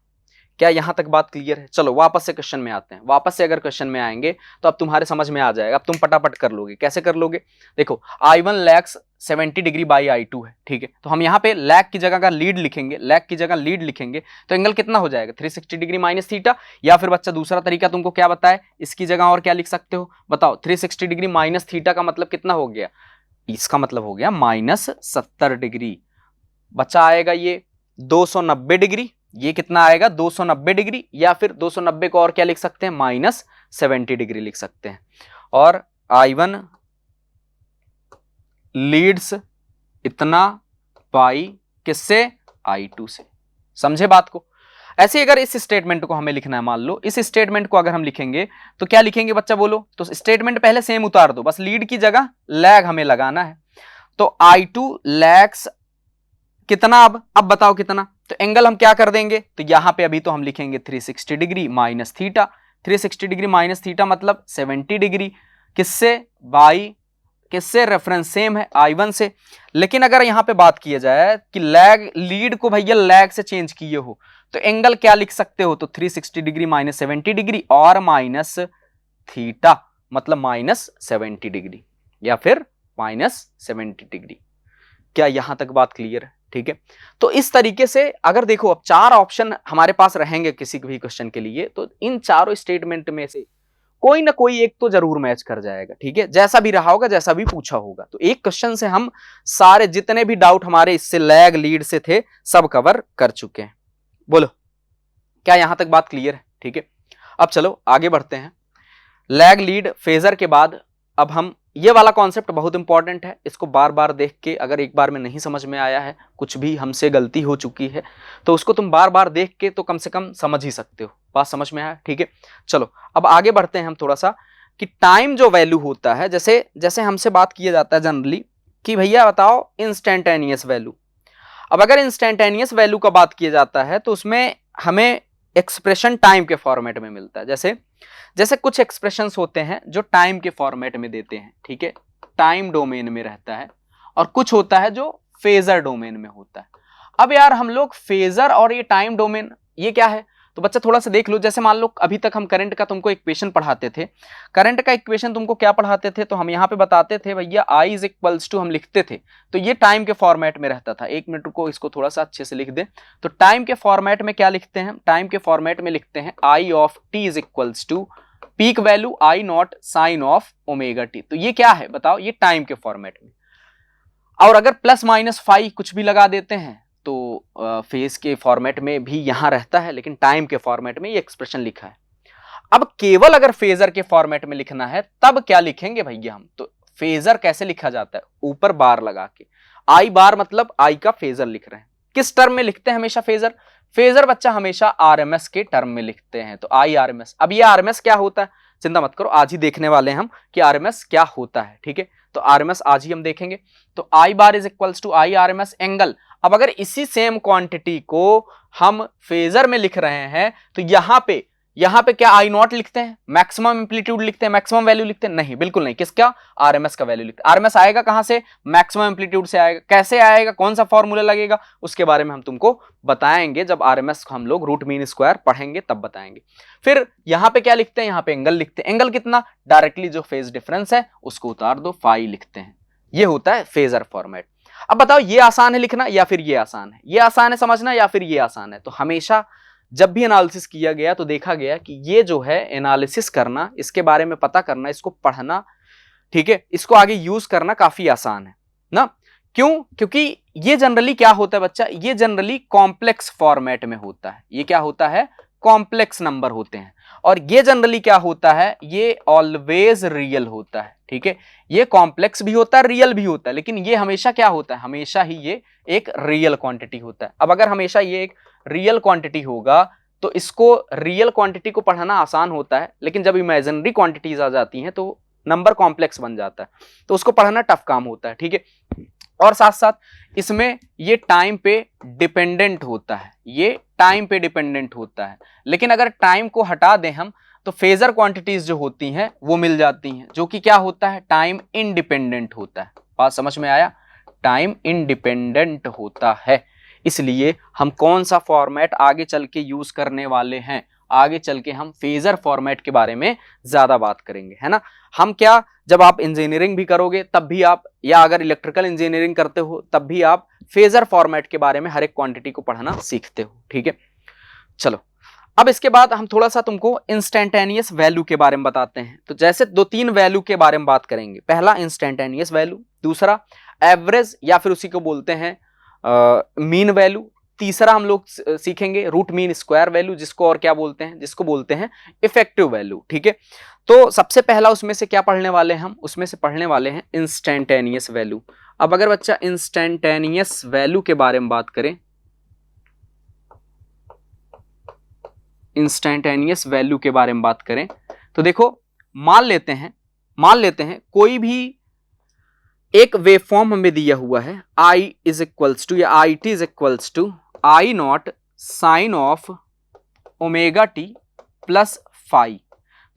क्या यहां तक बात क्लियर है? चलो वापस से क्वेश्चन में आते हैं। वापस से अगर क्वेश्चन में आएंगे तो अब तुम्हारे समझ में आ जाएगा, अब तुम पटापट कर लोगे। कैसे कर लोगे, देखो I1 lags 70 degree by I2 है, ठीक है। तो हम यहाँ पे लैग की जगह का लीड लिखेंगे, लैग की जगह लीड लिखेंगे तो एंगल कितना हो जाएगा, 360 डिग्री माइनस थीटा। या फिर बच्चा दूसरा तरीका तुमको क्या बताए, इसकी जगह और क्या लिख सकते हो बताओ, 360 डिग्री माइनस थीटा का मतलब कितना हो गया, इसका मतलब हो गया माइनस 70 डिग्री। बच्चा आएगा ये 290 डिग्री, ये कितना आएगा 290 डिग्री। या फिर 290 को और क्या लिख सकते हैं, माइनस 70 डिग्री लिख सकते हैं। और I1 लीड्स इतना बाई किससे, I2 से। समझे बात को? ऐसे अगर इस स्टेटमेंट को हमें लिखना है, मान लो इस स्टेटमेंट को अगर हम लिखेंगे तो क्या लिखेंगे बच्चा बोलो, तो स्टेटमेंट पहले सेम उतार दो, बस लीड की जगह लैग हमें लगाना है। तो I2 लैग्स कितना, अब बताओ कितना। तो एंगल हम क्या कर देंगे, तो यहां पे अभी तो हम लिखेंगे 360 degree minus theta. 360 degree minus theta मतलब 70 डिग्री, किससे, बाई किससे, रेफरेंस सेम है I1 से। लेकिन अगर यहां पे बात किया जाए कि लैग लीड को भैया लैग से चेंज किए हो तो एंगल क्या लिख सकते हो, तो 360 डिग्री माइनस 70 डिग्री और माइनस थीटा मतलब माइनस 70 डिग्री या फिर माइनस 70 डिग्री। क्या यहां तक बात क्लियर है? ठीक है। तो इस तरीके से अगर देखो अब 4 ऑप्शन हमारे पास रहेंगे किसी भी क्वेश्चन के लिए, तो इन चारों स्टेटमेंट में से कोई ना कोई एक तो जरूर मैच कर जाएगा, ठीक है, जैसा भी रहा होगा, जैसा भी पूछा होगा। तो एक क्वेश्चन से हम सारे जितने भी डाउट हमारे इससे लैग लीड से थे सब कवर कर चुके हैं। बोलो क्या यहां तक बात क्लियर है? ठीक है। अब चलो आगे बढ़ते हैं। लैग लीड फेजर के बाद अब हम ये वाला कॉन्सेप्ट बहुत इंपॉर्टेंट है, इसको बार बार देख के अगर एक बार में नहीं समझ में आया है, कुछ भी हमसे गलती हो चुकी है, तो उसको तुम बार बार देख के तो कम से कम समझ ही सकते हो। बात समझ में आया? ठीक है। चलो अब आगे बढ़ते हैं हम थोड़ा सा कि टाइम जो वैल्यू होता है, जैसे जैसे हमसे बात किया जाता है जनरली कि भैया बताओ इंस्टेंटेनियस वैल्यू। अब अगर इंस्टेंटेनियस वैल्यू का बात किया जाता है तो उसमें हमें एक्सप्रेशन टाइम के फॉर्मेट में मिलता है। जैसे जैसे कुछ एक्सप्रेशंस होते हैं जो टाइम के फॉर्मेट में देते हैं, ठीक है, टाइम डोमेन में रहता है, और कुछ होता है जो फेजर डोमेन में होता है। अब यार हम लोग फेजर और ये टाइम डोमेन ये क्या है, तो बच्चा थोड़ा सा देख लो। जैसे मान लो अभी तक हम करंट का तुमको इक्वेशन पढ़ाते थे, करंट का इक्वेशन तुमको क्या पढ़ाते थे, तो हम यहाँ पे बताते थे भैया I इज इक्वल्स टू, हम लिखते थे तो ये टाइम के फॉर्मेट में रहता था। एक मिनट को इसको थोड़ा सा अच्छे से लिख दे। तो टाइम के फॉर्मेट में क्या लिखते हैं, टाइम के फॉर्मेट में लिखते हैं I of t is equals to peak value I naught sine of omega t. तो ये क्या है बताओ, ये टाइम के फॉर्मेट में। और अगर प्लस माइनस फाई कुछ भी लगा देते हैं तो फेज के फॉर्मेट में भी यहां रहता है, लेकिन टाइम के फॉर्मेट में ये एक्सप्रेशन लिखा है। अब केवल अगर फेजर के फॉर्मेट में लिखना है तब क्या लिखेंगे भैया हम, तो फेजर कैसे लिखा जाता है, ऊपर बार लगा के, आई बार मतलब आई का फेजर लिख रहे हैं। किस टर्म में लिखते हैं हमेशा फेजर, फेजर बच्चा हमेशा आरएमएस के टर्म में लिखते हैं। तो आई आरएमएस, अब ये आरएमएस क्या होता है चिंता मत करो, आज ही देखने वाले हैं हम कि आरएमएस क्या होता है। ठीक है, तो आरएमएस आज ही हम देखेंगे। तो I bar is equals to I RMS angle. अब अगर इसी सेम क्वांटिटी को हम फेजर में लिख रहे हैं तो यहां पे यहां पे क्या आई नॉट लिखते हैं, मैक्सिमम एम्पलीट्यूड लिखते हैं, मैक्सिमम वैल्यू लिखते हैं? नहीं, बिल्कुल नहीं। किसका? आरएमएस का वैल्यू लिखते हैं। आरएमएस आएगा कहां से? मैक्सिमम एम्पलीट्यूड से आएगा। कैसे आएगा, कौन सा फॉर्मूला लगेगा, उसके बारे में हम तुमको बताएंगे जब आरएमएस हम लोग रूट मीन स्क्वायर पढ़ेंगे तब बताएंगे। फिर यहां पे क्या लिखते हैं? यहां पे एंगल लिखते हैं। एंगल कितना? डायरेक्टली जो फेज डिफरेंस है उसको उतार दो, फाई लिखते हैं। ये होता है फेजर फॉर्मेट। अब बताओ ये आसान है लिखना या फिर ये आसान है? ये आसान है समझना या फिर ये आसान है? तो हमेशा जब भी एनालिसिस किया गया तो देखा गया कि ये जो है एनालिसिस करना, इसके बारे में पता करना, इसको पढ़ना, ठीक है, इसको आगे यूज करना काफी आसान है ना। क्यों? क्योंकि ये जनरली क्या होता है बच्चा, ये जनरली कॉम्प्लेक्स फॉर्मेट में होता है। ये क्या होता है? कॉम्प्लेक्स नंबर होते हैं। और ये जनरली क्या होता है? ये ऑलवेज रियल होता है। ठीक है, ये कॉम्प्लेक्स भी होता है, रियल भी होता है, लेकिन ये हमेशा क्या होता है? हमेशा ही ये एक रियल क्वांटिटी होता है। अब अगर हमेशा ये एक रियल क्वांटिटी होगा तो इसको, रियल क्वांटिटी को पढ़ना आसान होता है, लेकिन जब इमेजिनरी क्वांटिटीज आ जाती हैं तो नंबर कॉम्प्लेक्स बन जाता है, तो उसको पढ़ना टफ काम होता है। ठीक है, और साथ साथ इसमें ये टाइम पे डिपेंडेंट होता है, ये टाइम पे डिपेंडेंट होता है। लेकिन अगर टाइम को हटा दें हम तो फेजर क्वांटिटीज जो होती हैं वो मिल जाती हैं, जो कि क्या होता है? टाइम इंडिपेंडेंट होता है। बात समझ में आया? टाइम इंडिपेंडेंट होता है। इसलिए हम कौन सा फॉर्मेट आगे चल के यूज करने वाले हैं, आगे चल के हम फेजर फॉर्मेट के बारे में ज्यादा बात करेंगे, है ना। हम क्या, जब आप इंजीनियरिंग भी करोगे तब भी आप, या अगर इलेक्ट्रिकल इंजीनियरिंग करते हो तब भी आप फेजर फॉर्मेट के बारे में हर एक क्वांटिटी को पढ़ना सीखते हो। ठीक है, चलो अब इसके बाद हम थोड़ा सा तुमको इंस्टेंटेनियस वैल्यू के बारे में बताते हैं। तो जैसे 2-3 वैल्यू के बारे में बात करेंगे। पहला इंस्टेंटेनियस वैल्यू, दूसरा एवरेज या फिर उसी को बोलते हैं मीन वैल्यू, तीसरा हम लोग सीखेंगे रूट मीन स्क्वायर वैल्यू, जिसको और क्या बोलते हैं? जिसको बोलते हैं इफेक्टिव वैल्यू। ठीक है, तो सबसे पहला उसमें से क्या पढ़ने वाले हैं हम? उसमें से पढ़ने वाले हैं इंस्टेंटेनियस वैल्यू। अब अगर बच्चा इंस्टेंटेनियस वैल्यू के बारे में बात करें, इंस्टेंटेनियस वैल्यू के बारे में बात करें तो देखो, मान लेते हैं कोई भी एक वेव फॉर्म हमें दिया हुआ है, I इज इक्वल्स टू या I t is equals to I naught sine of omega t plus phi.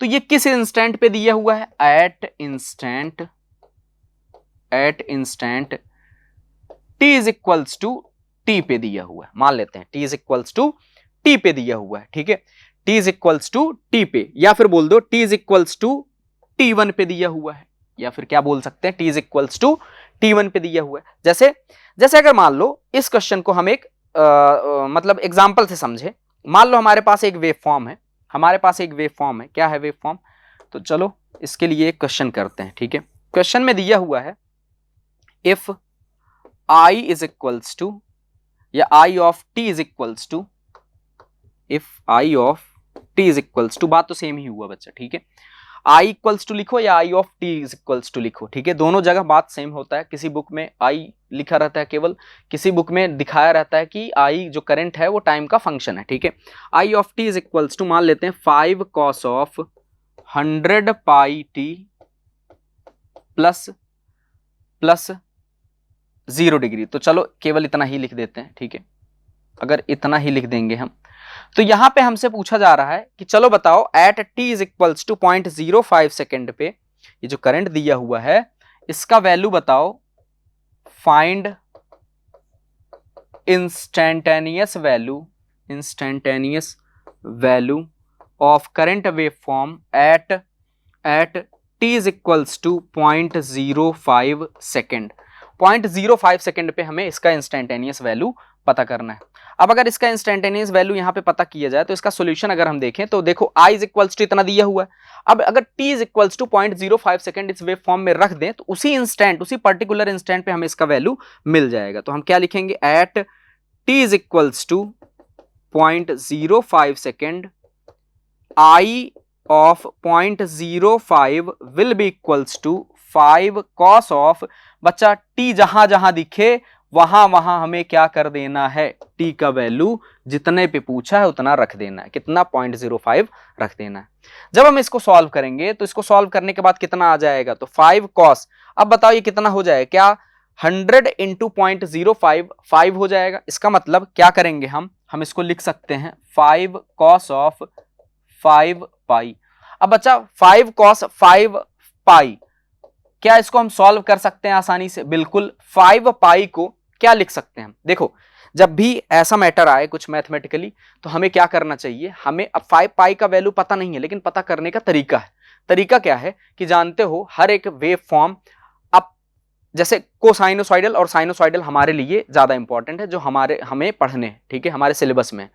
तो ये किस इंस्टेंट पे दिया हुआ है? At instant t is equals to t पे दिया हुआ है। मान लेते हैं t is equals to t पे दिया हुआ है। ठीक है, t is equals to t पे, या फिर बोल दो T is equals to T1 पे दिया हुआ है, या फिर क्या बोल सकते हैं? T is equals to T1 पे दिया हुआ है। जैसे अगर मान लो इस क्वेश्चन को हम एक मतलब एग्जांपल से समझे। मान लो हमारे पास एक वेव फॉर्म है, क्या है वेव फॉर्म? तो चलो इसके लिए एक क्वेश्चन करते हैं। ठीक है, क्वेश्चन में दिया हुआ है if I is equals to, या I of t is equals to, if I of t is equals to, बात तो सेम ही हुआ बच्चा। ठीक है, आई इक्वल्स टू लिखो या I of t is equals to लिखो, ठीक है, दोनों जगह बात सेम होता है। किसी बुक में आई लिखा रहता है केवल, किसी बुक में दिखाया रहता है कि आई जो करंट है वो टाइम का फंक्शन है। ठीक है, I of t is equals to मान लेते हैं 5 cos of 100 pi t plus 0 degree. तो चलो केवल इतना ही लिख देते हैं। ठीक है, अगर इतना ही लिख देंगे हम, तो यहां पे हमसे पूछा जा रहा है कि चलो बताओ at t is equals to 0.05 second पे ये जो करंट दिया हुआ है इसका वैल्यू बताओ, find instantaneous value of current wave form at t is equals to 0.05 second. 0.05 second पे हमें इसका इंस्टेंटेनियस वैल्यू पता करना है। अब अगर इसका इंस्टेंटेनियस वैल्यू यहां पे पता किया जाए तो इसका सॉल्यूशन अगर हम देखें तो देखो i इज इक्वल्स टू इतना दिया हुआ है। अब अगर t is equals to 0.05 second इस वेव फॉर्म में रख दें तो उसी पर्टिकुलर इंस्टेंट पे हमें इसका वैल्यू मिल जाएगा। तो हम क्या लिखेंगे? एट t is equals to 0.05 second i of 0.05 will be equals to 5 cos of, बच्चा t जहां जहां दिखे वहां वहां हमें क्या कर देना है? t का वैल्यू जितने पे पूछा है उतना रख देना है। कितना? 0.05 रख देना है। जब हम इसको सॉल्व करेंगे तो इसको सॉल्व करने के बाद कितना आ जाएगा? तो 5 cos। अब बताओ ये कितना हो जाएगा? क्या 100 इंटू 0.05 5 हो जाएगा। इसका मतलब क्या करेंगे हम इसको लिख सकते हैं 5 cos ऑफ 5 पाई। अब बच्चा 5 cos 5 पाई, क्या इसको हम सॉल्व कर सकते हैं आसानी से? बिल्कुल। 5 पाई को क्या लिख सकते हैं हम? देखो, जब भी ऐसा मैटर आए कुछ मैथमेटिकली, तो हमें क्या करना चाहिए? हमें अब 5 पाई का वैल्यू पता नहीं है, लेकिन पता करने का तरीका है। तरीका क्या है कि जानते हो, हर एक वेव फॉर्म, अब जैसे कोसाइनोसॉइडल और साइनोसॉइडल हमारे लिए ज्यादा इंपॉर्टेंट है, जो हमें पढ़ने हैं, ठीक है, हमारे सिलेबस में।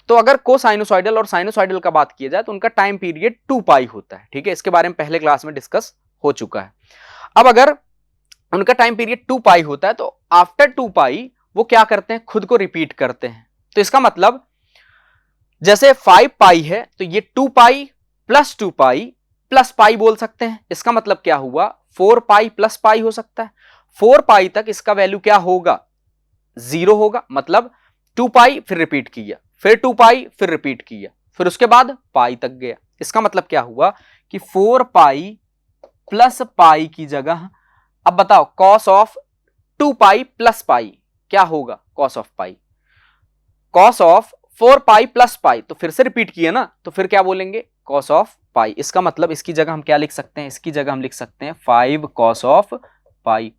तो अगर कोसाइनोसॉइडल और साइनोसॉइडल का बात किया जाए तो उनका टाइम पीरियड 2 पाई होता है, ठीक है, इसके बारे में पहले क्लास में डिस्कस हो चुका है। अब अगर उनका टाइम पीरियड 2 पाई होता है, तो आफ्टर 2 पाई वो क्या करते हैं? खुद को रिपीट करते हैं। तो इसका मतलब जैसे 5 पाई है तो ये 2 pi plus 2 pi plus pi बोल सकते हैं। इसका मतलब क्या हुआ? 4 पाई प्लस पाई हो सकता है। 4 पाई तक इसका वैल्यू क्या होगा? 0 होगा। मतलब 2 पाई फिर रिपीट किया, फिर 2 पाई फिर रिपीट किया, फिर उसके बाद पाई तक गया। इसका मतलब क्या हुआ कि 4 पाई प्लस पाई की जगह, अब बताओ, cos of 2 pi plus pi क्या होगा? Cos of pi. Cos of 4 pi plus pi, तो फिर से रिपीट किया ना, तो फिर क्या बोलेंगे? कॉस ऑफ पाई। इसका मतलब इसकी जगह हम क्या लिख सकते हैं? इसकी जगह हम लिख सकते हैं 5 कॉस ऑफ पाई।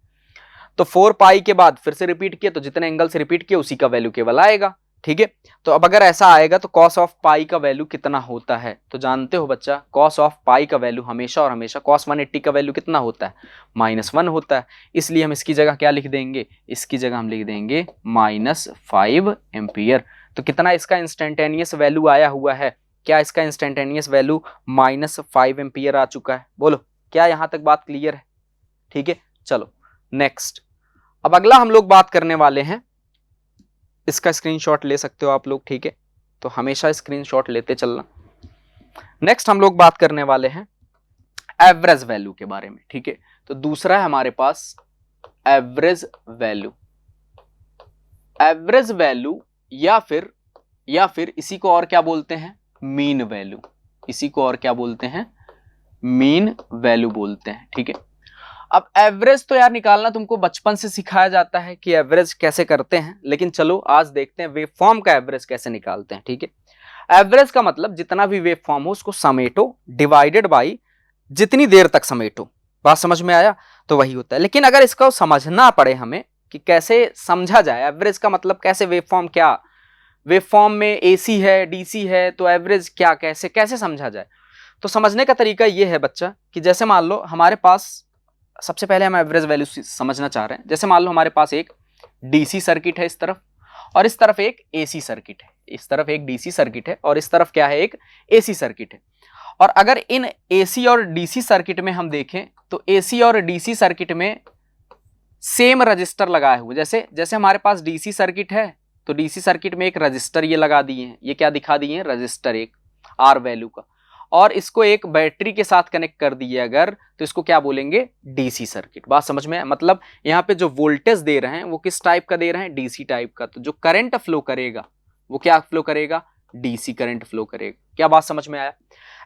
तो 4 पाई के बाद फिर से रिपीट किया, तो जितने एंगल से रिपीट किया उसी का वैल्यू केवल आएगा, ठीक है। तो अब अगर ऐसा आएगा तो कॉस ऑफ पाई का वैल्यू कितना होता है? तो जानते हो बच्चा, कॉस ऑफ पाई का वैल्यू हमेशा और हमेशा कॉस 180 का वैल्यू कितना होता है? -1 होता है। इसलिए हम इसकी जगह क्या लिख देंगे? इसकी जगह हम लिख देंगे -5 एम्पियर। तो कितना इसका इंस्टेंटेनियस वैल्यू आया हुआ है? क्या इसका इंस्टेंटेनियस वैल्यू -5 एम्पियर आ चुका है? बोलो, क्या यहां तक बात क्लियर है? ठीक है, चलो नेक्स्ट। अब अगला हम लोग बात करने वाले हैं, इसका स्क्रीनशॉट ले सकते हो आप लोग, ठीक है, तो हमेशा स्क्रीनशॉट लेते चलना। नेक्स्ट हम लोग बात करने वाले हैं एवरेज वैल्यू के बारे में, ठीक है। तो दूसरा है हमारे पास एवरेज वैल्यू। एवरेज वैल्यू या फिर इसी को और क्या बोलते हैं? Mean value. इसी को और क्या बोलते हैं? मीन वैल्यू बोलते हैं, ठीक है। अब एवरेज तो यार निकालना तुमको बचपन से सिखाया जाता है कि एवरेज कैसे करते हैं, लेकिन चलो आज देखते हैं वेव फॉर्म का एवरेज कैसे निकालते हैं, ठीक है। एवरेज का मतलब जितना भी वेव फॉर्म हो उसको समेटो, डिवाइडेड बाई जितनी देर तक समेटो। बात समझ में आया? तो वही होता है। लेकिन अगर इसको समझना पड़े हमें कि कैसे समझा जाए एवरेज का मतलब, कैसे वेव फॉर्म, क्या वेव फॉर्म में एसी है, डीसी है, तो एवरेज क्या, कैसे कैसे समझा जाए? तो समझने का तरीका यह है बच्चा कि जैसे मान लो हमारे पास, सबसे पहले हम एवरेज वैल्यू समझना चाह रहे हैं। जैसे मान लो हमारे पास एक डीसी सर्किट है इस तरफ, और इस तरफ एक एसी सर्किट है। इस तरफ एक डीसी सर्किट है और इस तरफ क्या है? एक एसी सर्किट है। और अगर इन एसी और डीसी सर्किट में हम देखें तो एसी और डीसी सर्किट में सेम रजिस्टर लगाए हुए, जैसे हमारे पास डीसी सर्किट है तो डीसी सर्किट में एक रजिस्टर ये लगा दिए हैं। ये क्या दिखा दिए हैं? रजिस्टर, एक आर वैल्यू का। और इसको एक बैटरी के साथ कनेक्ट कर दिए अगर, तो इसको क्या बोलेंगे? DC circuit. बात समझ में? मतलब यहाँ पे जो वोल्टेज दे रहे हैं वो किस टाइप का दे रहे हैं? डीसी टाइप का। तो जो करंट फ्लो करेगा वो क्या फ्लो करेगा? डीसी करंट फ्लो करेगा। क्या बात समझ में आया?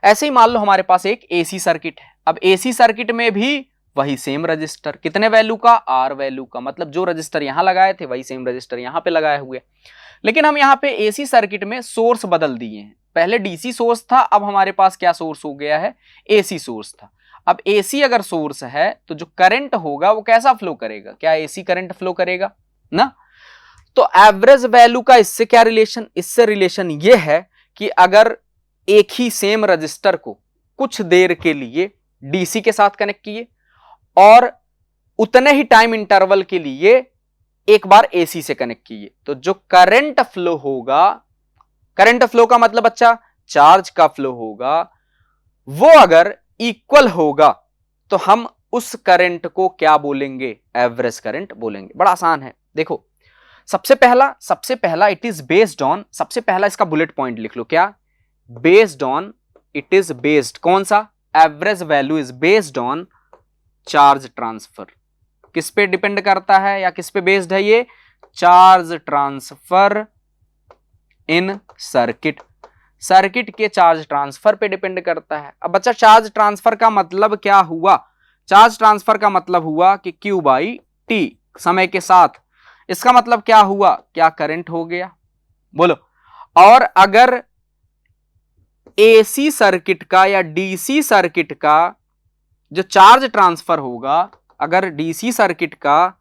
ऐसे ही मान लो हमारे पास एक एसी सर्किट है। अब एसी सर्किट में भी वही सेम रजिस्टर, कितने वैल्यू का? आर वैल्यू का। मतलब जो रजिस्टर यहां लगाए थे वही सेम रजिस्टर यहां पे लगाए हुए। लेकिन हम यहाँ पे एसी सर्किट में सोर्स बदल दिए हैं। पहले डीसी सोर्स था, अब हमारे पास क्या सोर्स हो गया है? एसी सोर्स था। अब एसी अगर सोर्स है तो जो करंट होगा वो कैसा फ्लो करेगा? क्या एसी करंट फ्लो करेगा ना? तो एवरेज वैल्यू का इससे क्या रिलेशन? इससे रिलेशन ये है कि अगर एक ही सेम रजिस्टर को कुछ देर के लिए डीसी के साथ कनेक्ट किए और उतने ही टाइम इंटरवल के लिए एक बार एसी से कनेक्ट किए, तो जो करंट फ्लो होगा, करंट फ्लो का मतलब बच्चा चार्ज का फ्लो होगा, वो अगर इक्वल होगा तो हम उस करंट को क्या बोलेंगे? एवरेज करंट बोलेंगे। बड़ा आसान है। देखो, सबसे पहला इट इज बेस्ड ऑन, सबसे पहला इसका बुलेट पॉइंट लिख लो। क्या? Based on, it is based, कौन सा? Average value is based on charge transfer. किस पे डिपेंड करता है या किस पे बेस्ड है ये? चार्ज ट्रांसफर इन सर्किट। सर्किट के चार्ज ट्रांसफर पे डिपेंड करता है। अब बच्चा चार्ज ट्रांसफर का मतलब क्या हुआ? चार्ज ट्रांसफर का मतलब हुआ कि Q बाई टी, समय के साथ। इसका मतलब क्या हुआ? क्या करंट हो गया? बोलो। और अगर एसी सर्किट का या डीसी सर्किट का जो चार्ज ट्रांसफर होगा, अगर डीसी सर्किट का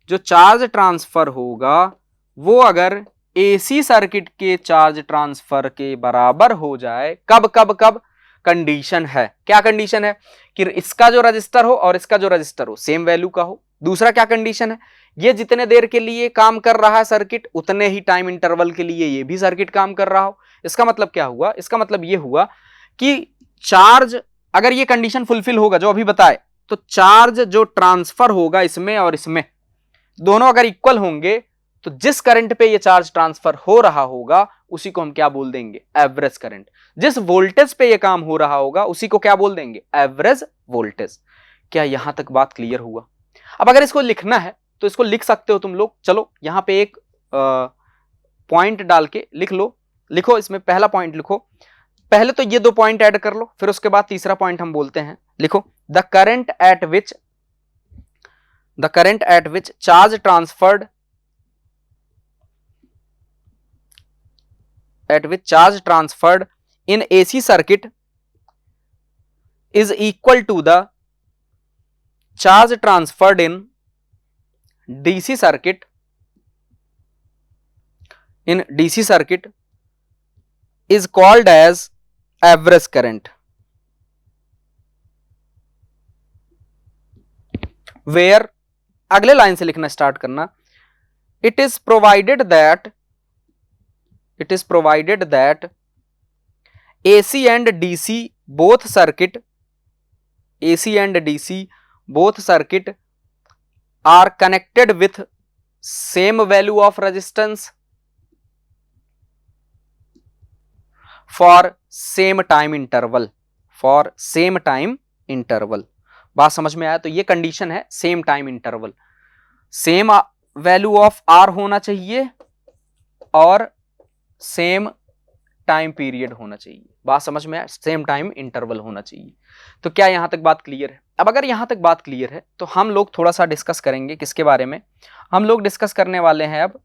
जो चार्ज ट्रांसफर होगा वो अगर एसी सर्किट के चार्ज ट्रांसफर के बराबर हो जाए, कब कब कब, कंडीशन है, क्या कंडीशन है कि इसका जो रजिस्टर हो और इसका जो रजिस्टर हो सेम वैल्यू का हो। दूसरा क्या कंडीशन है, ये जितने देर के लिए काम कर रहा है सर्किट उतने ही टाइम इंटरवल के लिए ये भी सर्किट काम कर रहा हो। इसका मतलब क्या हुआ, इसका मतलब ये हुआ कि चार्ज, अगर ये कंडीशन फुलफिल होगा जो अभी बताए, तो चार्ज जो ट्रांसफर होगा इसमें और इसमें दोनों अगर इक्वल होंगे तो जिस करंट पे ये चार्ज ट्रांसफर हो रहा होगा उसी को हम क्या बोल देंगे, एवरेज करंट। जिस वोल्टेज पे ये काम हो रहा होगा उसी को क्या बोल देंगे, एवरेज वोल्टेज। क्या यहां तक बात क्लियर हुआ? अब अगर इसको लिखना है तो इसको लिख सकते हो तुम लोग। चलो यहां पे एक पॉइंट डाल के लिख लो, लिखो इसमें पहला पॉइंट लिखो। पहले तो ये दो पॉइंट ऐड कर लो, फिर उसके बाद तीसरा पॉइंट हम बोलते हैं। लिखो the current eight which charge transferred in AC circuit is equal to the charge transferred in DC circuit is called as average current, where अगले लाइन से लिखना स्टार्ट करना, it is provided that AC and DC both circuit are connected with same value of resistance for same time interval, बात समझ में आया? तो ये कंडीशन है same time interval, same value of R होना चाहिए और सेम टाइम पीरियड होना चाहिए। बात समझ में आया? सेम टाइम इंटरवल होना चाहिए। तो क्या यहां तक बात क्लियर है? अब अगर यहां तक बात क्लियर है तो हम लोग थोड़ा सा डिस्कस करेंगे किसके बारे में, हम लोग डिस्कस करने वाले हैं अब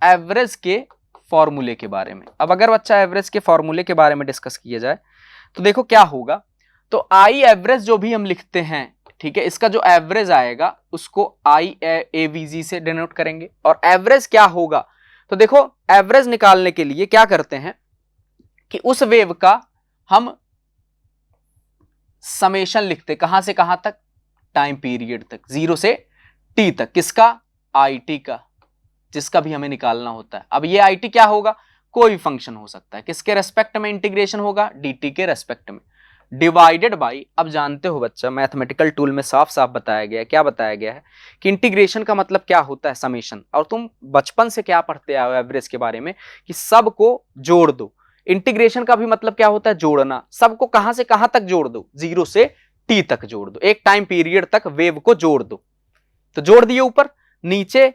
एवरेज के फॉर्मूले के बारे में। अब अगर बच्चा एवरेज के फॉर्मूले के बारे में डिस्कस किया जाए तो देखो क्या होगा। तो आई एवरेज जो भी हम लिखते हैं, ठीक है, इसका जो एवरेज आएगा उसको आई एवीजी से डिनोट करेंगे। और एवरेज क्या होगा, तो देखो एवरेज निकालने के लिए क्या करते हैं कि उस वेव का हम समेशन लिखते, कहां से कहां तक, टाइम पीरियड तक, 0 से t तक, किसका, IT का, जिसका भी हमें निकालना होता है। अब ये IT क्या होगा, कोई फंक्शन हो सकता है, किसके रेस्पेक्ट में इंटीग्रेशन होगा, dt के रेस्पेक्ट में, डिवाइडेड बाई, अब जानते हो बच्चा मैथमेटिकल टूल में साफ साफ बताया गया है, क्या बताया गया है कि इंटीग्रेशन का मतलब क्या होता है, समेशन। और तुम बचपन से क्या पढ़ते आए हो एवरेज के बारे में कि सबको जोड़ दो। इंटीग्रेशन का भी मतलब क्या होता है, जोड़ना। सबको कहां से कहां तक जोड़ दो, 0 से t तक जोड़ दो, एक टाइम पीरियड तक वेव को जोड़ दो। तो जोड़ दिए ऊपर, नीचे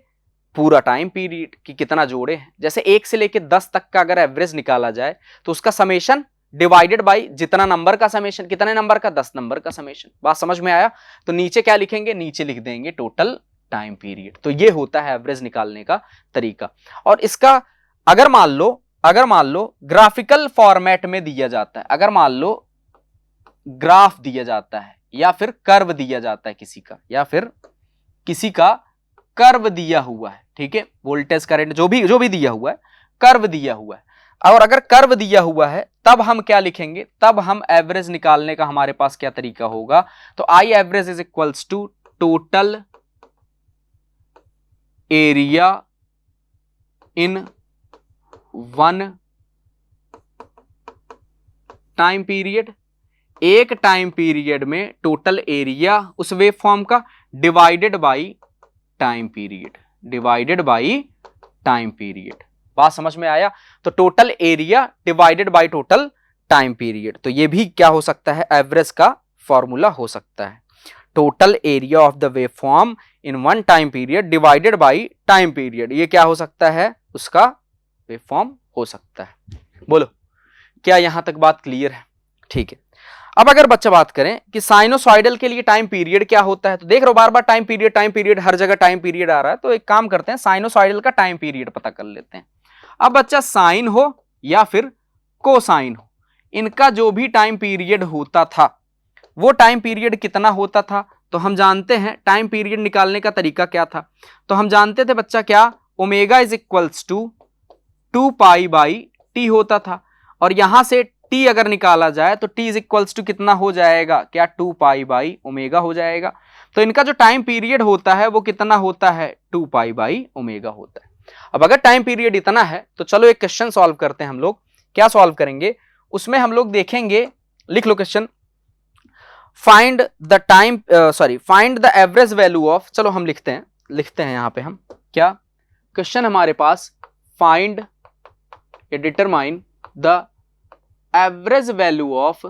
पूरा टाइम पीरियड कि कितना जोड़े हैं। जैसे 1 से लेके 10 तक का अगर एवरेज निकाला जाए तो उसका समेशन डिवाइडेड बाई जितना नंबर का समेशन, कितने नंबर का, 10 नंबर का समेशन। बात समझ में आया? तो नीचे क्या लिखेंगे, नीचे लिख देंगे टोटल टाइम पीरियड। तो ये होता है एवरेज निकालने का तरीका। और इसका अगर मान लो ग्राफिकल फॉर्मेट में दिया जाता है, अगर मान लो ग्राफ दिया जाता है या फिर कर्व दिया जाता है किसी का, या फिर किसी का कर्व दिया हुआ है, ठीक है, वोल्टेज करंट जो भी दिया हुआ है, कर्व दिया हुआ है। और अगर कर्व दिया हुआ है तब हम क्या लिखेंगे, तब हम एवरेज निकालने का हमारे पास क्या तरीका होगा, तो I average is equals to total area in one time period, एक टाइम पीरियड में टोटल एरिया उस वेव फॉर्म का डिवाइडेड बाई टाइम पीरियड, बात समझ में आया? तो total area divided by total time period. तो ये भी क्या हो सकता है, एवरेज का फॉर्मूला हो सकता है। Total area of the wave form in one time period divided by time period, ये क्या हो सकता है, उसका वेव फॉर्म हो सकता है। बोलो क्या यहां तक बात क्लियर है? ठीक है। अब अगर बच्चा बात करें कि साइनोसॉइडल के लिए टाइम पीरियड क्या होता है, तो देख रहे हो बार बार टाइम पीरियड हर जगह टाइम पीरियड आ रहा है। तो एक काम करते हैं, साइनोसॉइडल का टाइम पीरियड पता कर लेते हैं। अब बच्चा साइन हो या फिर कोसाइन हो, इनका जो भी टाइम पीरियड होता था वो टाइम पीरियड कितना होता था, तो हम जानते हैं टाइम पीरियड निकालने का तरीका क्या था। तो हम जानते थे बच्चा क्या, omega is equals to 2 pi by t होता था, और यहां से टी अगर निकाला जाए तो टी इज इक्वल्स टू कितना हो जाएगा, क्या 2 पाई बाई ओमेगा हो जाएगा। तो इनका जो टाइम पीरियड होता है वो कितना होता है, 2 पाई बाई ओमेगा होता है। अब अगर टाइम पीरियड इतना है तो चलो एक क्वेश्चन सॉल्व करते हैं हम लोग। क्या सॉल्व करेंगे, उसमें हम लोग देखेंगे, लिख लो question, find the average value of, चलो हम लिखते हैं यहां पे हम क्या क्वेश्चन हमारे पास, फाइंड या determine the average value of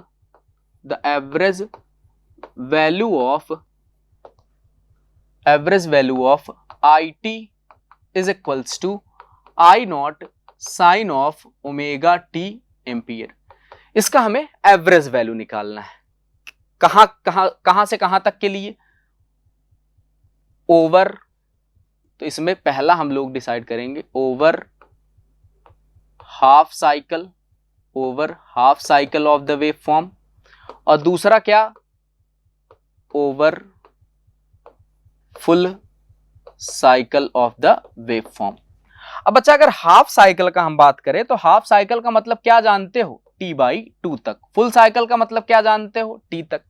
I t is equals to I naught sine of omega t ampere. इसका हमें एवरेज वैल्यू निकालना है। कहां से कहां तक के लिए, ओवर, तो इसमें पहला हम लोग डिसाइड करेंगे over half cycle of the wave form, और दूसरा क्या, over full cycle of the wave form. अब बच्चा अगर हाफ साइकिल का हम बात करें तो हाफ साइकिल का मतलब क्या जानते हो, T/2 तक। फुल साइकिल का मतलब क्या जानते हो, T तक।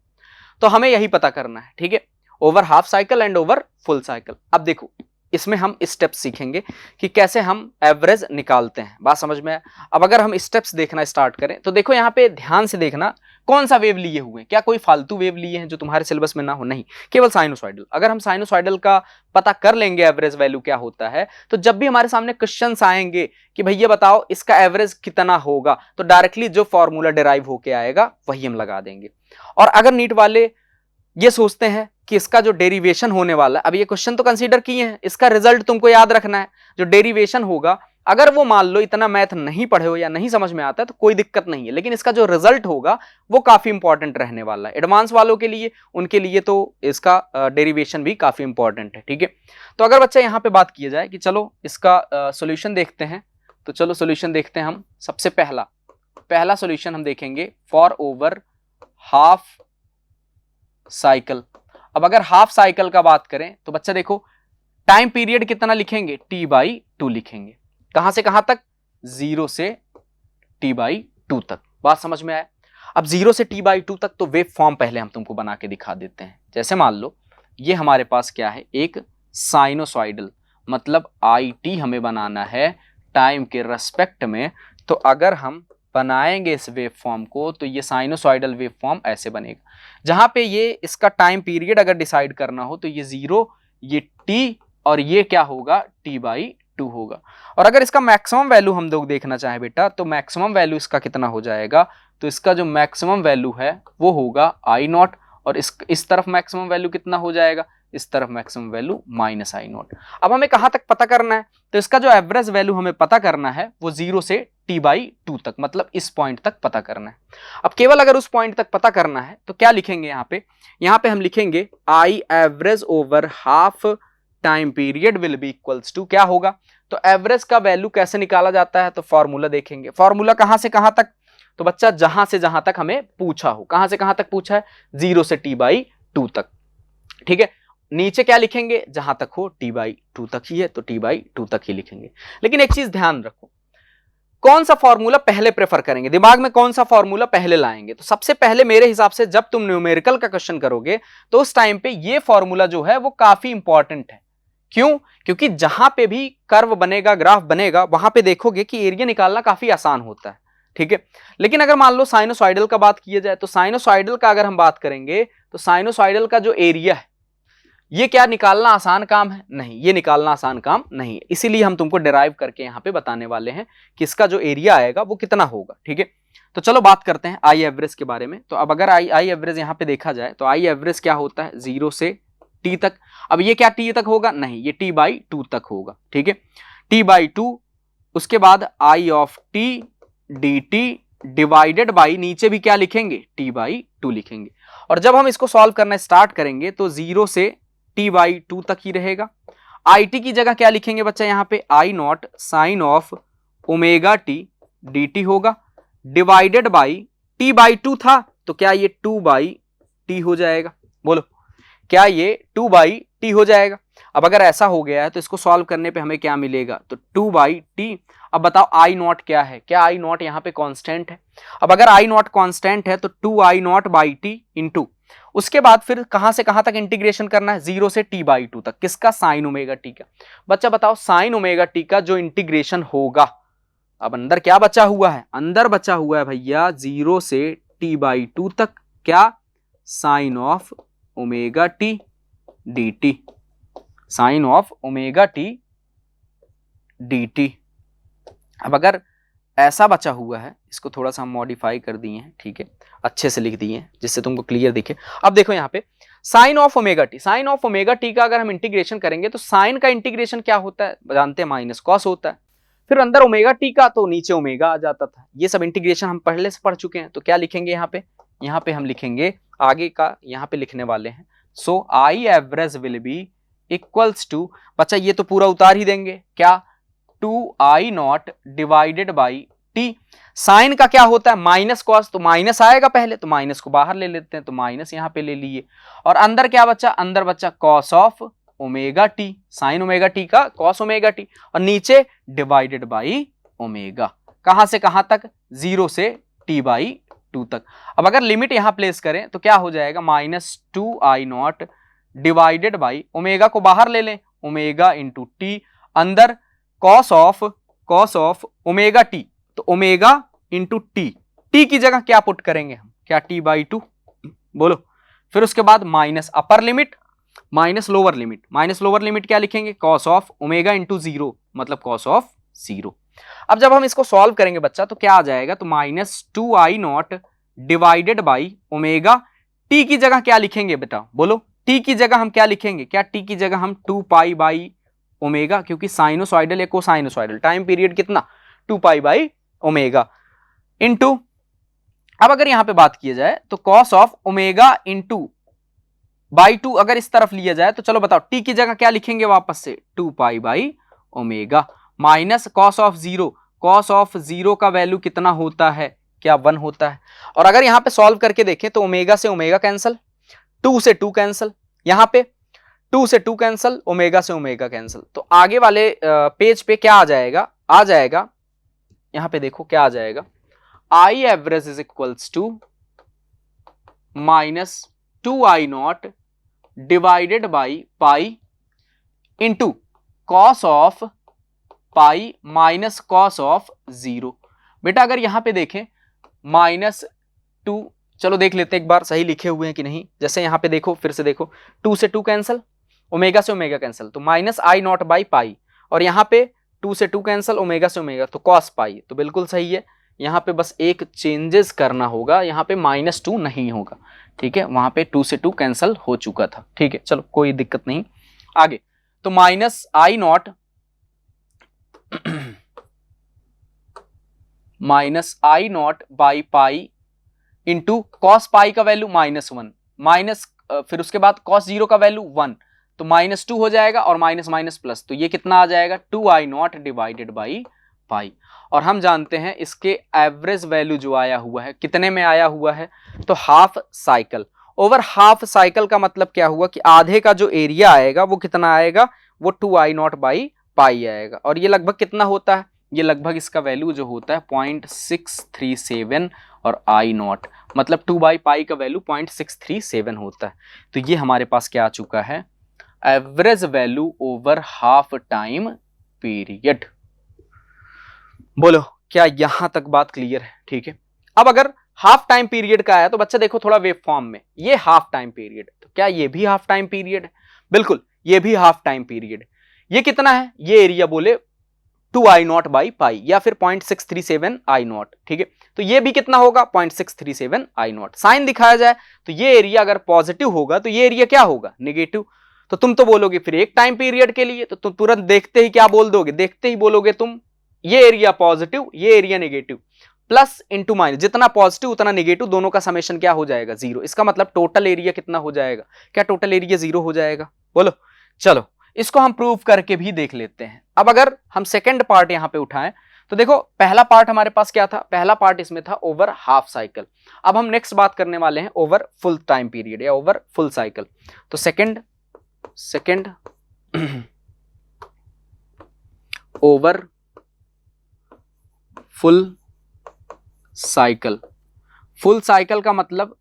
तो हमें यही पता करना है, ठीक है, over half cycle and over full cycle. अब देखो इसमें हम स्टेप्स सीखेंगे कि कैसे हम एवरेज निकालते हैं, बात समझ में है। अब अगर हम स्टेप्स देखना स्टार्ट करें तो देखो यहाँ पे ध्यान से देखना, कौन सा वेव लिए हुए हैं, क्या कोई फालतू वेव लिए हैं जो तुम्हारे सिलेबस में ना हो, नहीं, केवल साइनोसॉइडल। अगर हम साइनोसॉइडल का पता कर लेंगे एवरेज वैल्यू क्या होता है, तो जब भी हमारे सामने क्वेश्चंस आएंगे कि भैया बताओ इसका एवरेज कितना होगा, तो डायरेक्टली जो फॉर्मूला डिराइव होके आएगा वही हम लगा देंगे। और अगर नीट वाले ये सोचते हैं कि इसका जो डेरिवेशन होने वाला है, अब ये क्वेश्चन तो कंसीडर किए हैं, इसका रिजल्ट तुमको याद रखना है, जो डेरिवेशन होगा, अगर वो मान लो इतना मैथ नहीं पढ़े हो या नहीं समझ में आता है तो कोई दिक्कत नहीं है, लेकिन इसका जो रिजल्ट होगा वो काफी इंपॉर्टेंट रहने वाला है एडवांस वालों के लिए, उनके लिए तो इसका डेरिवेशन भी काफी इंपॉर्टेंट है, ठीक है। तो अगर बच्चा यहाँ पे बात की जाए कि चलो इसका सोल्यूशन देखते हैं, तो चलो सोल्यूशन देखते हैं हम। सबसे पहला सोल्यूशन हम देखेंगे फॉर ओवर हाफ साइकिल। अब अगर हाफ साइकिल का बात करें तो बच्चा देखो टाइम पीरियड कितना लिखेंगे, T/2 लिखेंगे। कहां से कहां तक, 0 से T/2 तक। बात समझ में आया। अब 0 से T/2 तक तो वेव फॉर्म पहले हम तुमको बना के दिखा देते हैं। जैसे मान लो ये हमारे पास क्या है, एक साइनोसॉइडल, मतलब IT हमें बनाना है टाइम के रेस्पेक्ट में। तो अगर हम बनाएंगे इस वेव फॉर्म को तो ये साइनोसॉइडल वेव फॉर्म ऐसे बनेगा, जहां पे ये इसका टाइम पीरियड अगर डिसाइड करना हो तो ये 0, ये T और ये क्या होगा, T/2 होगा। और अगर इसका मैक्सिमम वैल्यू हम लोग देखना चाहें बेटा, तो मैक्सिमम वैल्यू इसका कितना हो जाएगा, तो इसका जो मैक्सिमम वैल्यू है वो होगा I0, और इस तरफ मैक्सिमम वैल्यू कितना हो जाएगा, इस तरफ मैक्सिमम वैल्यू -I0। अब हमें कहां तक पता करना है, तो इसका जो एवरेज वैल्यू हमें पता करना है वो 0 से T/2 तक, मतलब इस पॉइंट तक पता करना है। अब केवल अगर उस पॉइंट तक पता करना है तो क्या लिखेंगे यहाँ पे हम लिखेंगे I average over half time period will be equals to, क्या होगा, तो एवरेज का वैल्यू कैसे निकाला जाता है, तो फॉर्मूला देखेंगे। फॉर्मूला कहां से कहां तक, तो बच्चा जहां से जहां तक हमें पूछा हो, कहां से कहां तक पूछा है, 0 से T/2 तक, ठीक है। नीचे क्या लिखेंगे, जहां तक हो T/2 तक ही है तो T/2 तक ही लिखेंगे। लेकिन एक चीज ध्यान रखो, कौन सा फॉर्मूला पहले प्रेफर करेंगे, दिमाग में कौन सा फॉर्मूला पहले लाएंगे, तो सबसे पहले मेरे हिसाब से जब तुम न्यूमेरिकल का क्वेश्चन करोगे तो उस टाइम पे ये फॉर्मूला जो है वो काफी इंपॉर्टेंट है। क्यों, क्योंकि जहां पे भी कर्व बनेगा, ग्राफ बनेगा, वहां पे देखोगे कि एरिया निकालना काफी आसान होता है, ठीक है। लेकिन अगर मान लो साइनोसॉइडल का बात किया जाए तो साइनोसॉइडल का अगर हम बात करेंगे तो साइनोसॉइडल का जो एरिया है ये क्या निकालना आसान काम है, नहीं, ये निकालना आसान काम नहीं है। इसीलिए हम तुमको डिराइव करके यहाँ पे बताने वाले हैं कि इसका जो एरिया आएगा वो कितना होगा, ठीक है। तो चलो बात करते हैं आई एवरेज के बारे में। तो अब अगर आई एवरेज यहाँ पे देखा जाए तो आई एवरेज क्या होता है, 0 से T तक। अब ये क्या T तक होगा, नहीं, ये T/2 तक होगा, ठीक है, T/2। उसके बाद I of T dt divided by, नीचे भी क्या लिखेंगे, T/2 लिखेंगे। और जब हम इसको सॉल्व करना स्टार्ट करेंगे तो 0 से T/2 तक ही रहेगा। IT की जगह क्या लिखेंगे बच्चा, यहाँ पे I0 sine of omega t dt होगा, डिवाइडेड बाई t/2 था तो क्या ये 2/t हो जाएगा? बोलो, क्या ये 2/t हो जाएगा? अब अगर ऐसा हो गया है तो इसको सॉल्व करने पे हमें क्या मिलेगा? तो 2/t। अब बताओ आई नॉट क्या है? क्या आई नॉट यहाँ पे कांस्टेंट है? अब अगर आई नॉट कांस्टेंट है तो 2i0/t इंटू, उसके बाद फिर कहां से कहां तक इंटीग्रेशन करना है? 0 से t/2 तक। किसका? साइन ओमेगा टी का। बच्चा बताओ, साइन ओमेगा टी का जो इंटीग्रेशन होगा, अब अंदर क्या बचा हुआ है? अंदर बचा हुआ है भैया 0 से t/2 तक, क्या? Sine of omega t dt, sine of omega t dt। अब अगर ऐसा बचा हुआ है, इसको थोड़ा सा हम मॉडिफाई कर दिए हैं, ठीक है, अच्छे से लिख दिए हैं जिससे तुमको क्लियर दिखे। अब देखो यहाँ पे sine of omega t, sine of omega t का अगर हम इंटीग्रेशन करेंगे तो साइन का इंटीग्रेशन क्या होता है? जानते हैं, माइनस कॉस होता है। फिर अंदर ओमेगा टी का तो नीचे ओमेगा आ जाता था। ये सब इंटीग्रेशन हम पहले से पढ़ चुके हैं। तो क्या लिखेंगे यहाँ पे? यहाँ पे हम लिखेंगे आगे का, यहाँ पे लिखने वाले हैं, so I average will be equals to, बच्चा ये तो पूरा उतार ही देंगे, क्या? 2i0 divided by T. Sign का क्या होता है? माइनस कॉस, तो माइनस आएगा पहले, तो माइनस को बाहर ले लेते हैं, तो माइनस यहाँ पे ले लिए। और अंदर क्या बच्चा? अंदर बच्चा cos of omega t, sine omega t का कॉस ओमेगा टी, और नीचे डिवाइडेड बाई ओमेगा। कहां से कहां तक? 0 से t/2 तक। अब अगर लिमिट यहां प्लेस करें तो क्या हो जाएगा? -2i0 डिवाइडेड बाई, ओमेगा को बाहर ले लें, ओमेगा इंटू टी, अंदर कॉस ऑफ ओमेगा टी, तो ओमेगा इंटू टी, टी की जगह क्या पुट करेंगे हम? क्या? t/2। बोलो, फिर उसके बाद minus upper limit minus lower limit, minus lower limit क्या लिखेंगे? कॉस ऑफ ओमेगा इंटू 0, मतलब कॉस ऑफ 0। अब जब हम इसको सॉल्व करेंगे बच्चा तो क्या आ जाएगा? तो -2i0 divided by omega, T की जगह क्या लिखेंगे बेटा? बोलो, टी की जगह हम क्या लिखेंगे? क्या टी की जगह हम 2π/, क्योंकि साइनोसॉइडल या कोसाइनोसॉइडल, टाइम पीरियड कितना? 2π/, इंटू, अब अगर यहां पे बात की जाए तो cos of omega into by 2 अगर इस तरफ लिया जाए तो चलो बताओ, टी की जगह क्या लिखेंगे वापस से? 2π/, minus cos of 0, cos of 0 का वैल्यू कितना होता है? क्या? 1 होता है। और अगर यहां पे सॉल्व करके देखें तो ओमेगा से ओमेगा कैंसल, 2 से 2 कैंसल, यहां पे 2 से 2 कैंसल, ओमेगा से ओमेगा कैंसल, तो आगे वाले पेज पे क्या आ जाएगा? आ जाएगा, यहां पे देखो क्या आ जाएगा, I average is equals to -2i0 divided by pi into cos of pi minus cos of 0। बेटा अगर यहां पे देखें -2, चलो देख लेते एक बार सही लिखे हुए हैं कि नहीं। जैसे यहां पे देखो, फिर से देखो, 2 से 2 कैंसल, ओमेगा से ओमेगा कैंसल, तो -i0/पाई, और यहाँ पे 2 से 2 कैंसल, ओमेगा से ओमेगा, तो कॉस पाई, तो बिल्कुल सही है। यहाँ पे बस एक चेंजेस करना होगा, यहाँ पे -2 नहीं होगा, ठीक है, वहां पे 2 से 2 कैंसल हो चुका था, ठीक है, चलो कोई दिक्कत नहीं। आगे तो -i0/पाई इंटू कॉस पाई का वैल्यू -1, माइनस फिर उसके बाद कॉस 0 का वैल्यू 1, तो -2 हो जाएगा, और माइनस माइनस प्लस, तो ये कितना आ जाएगा? 2i0 डिवाइडेड बाई पाई। और हम जानते हैं इसके एवरेज वैल्यू जो आया हुआ है कितने में आया हुआ है? तो half cycle. Over half cycle का मतलब क्या हुआ कि आधे का जो एरिया आएगा वो कितना आएगा? वो 2i0/पाई आएगा। और ये लगभग कितना होता है? ये लगभग इसका वैल्यू जो होता है 0.637, और i0 मतलब 2/पाई का वैल्यू 0.637 होता है। तो ये हमारे पास क्या आ चुका है? Average value over half time period. बोलो, क्या यहां तक बात क्लियर है? ठीक है। अब अगर हाफ टाइम पीरियड का है तो बच्चा देखो थोड़ा वेव फॉर्म में, ये हाफ टाइम पीरियड, तो क्या ये भी हाफ टाइम पीरियड है? बिल्कुल, ये भी हाफ टाइम पीरियड। ये कितना है? ये एरिया बोले 2i0/पाई या फिर 0.637i0, ठीक है। तो ये भी कितना होगा? 0.637i0। साइन दिखाया जाए तो ये एरिया अगर पॉजिटिव होगा तो ये एरिया क्या होगा? नेगेटिव। तो तुम तो बोलोगे फिर एक टाइम पीरियड के लिए, तो तुम तुरंत देखते ही क्या बोल दोगे? देखते ही बोलोगे तुम ये एरिया पॉजिटिव, ये area negative, plus into minus, जितना पॉजिटिव उतना नेगेटिव, दोनों का समेशन क्या हो जाएगा? 0। इसका मतलब टोटल एरिया कितना हो जाएगा? क्या टोटल एरिया 0 हो जाएगा? बोलो, चलो इसको हम प्रूव करके भी देख लेते हैं। अब अगर हम सेकंड पार्ट यहां पे उठाएं तो देखो पहला पार्ट हमारे पास क्या था, पहला पार्ट इसमें था ओवर हाफ साइकिल। अब हम नेक्स्ट बात करने वाले हैं ओवर फुल टाइम पीरियड या ओवर फुल साइकिल। तो second over full cycle. Full cycle का मतलब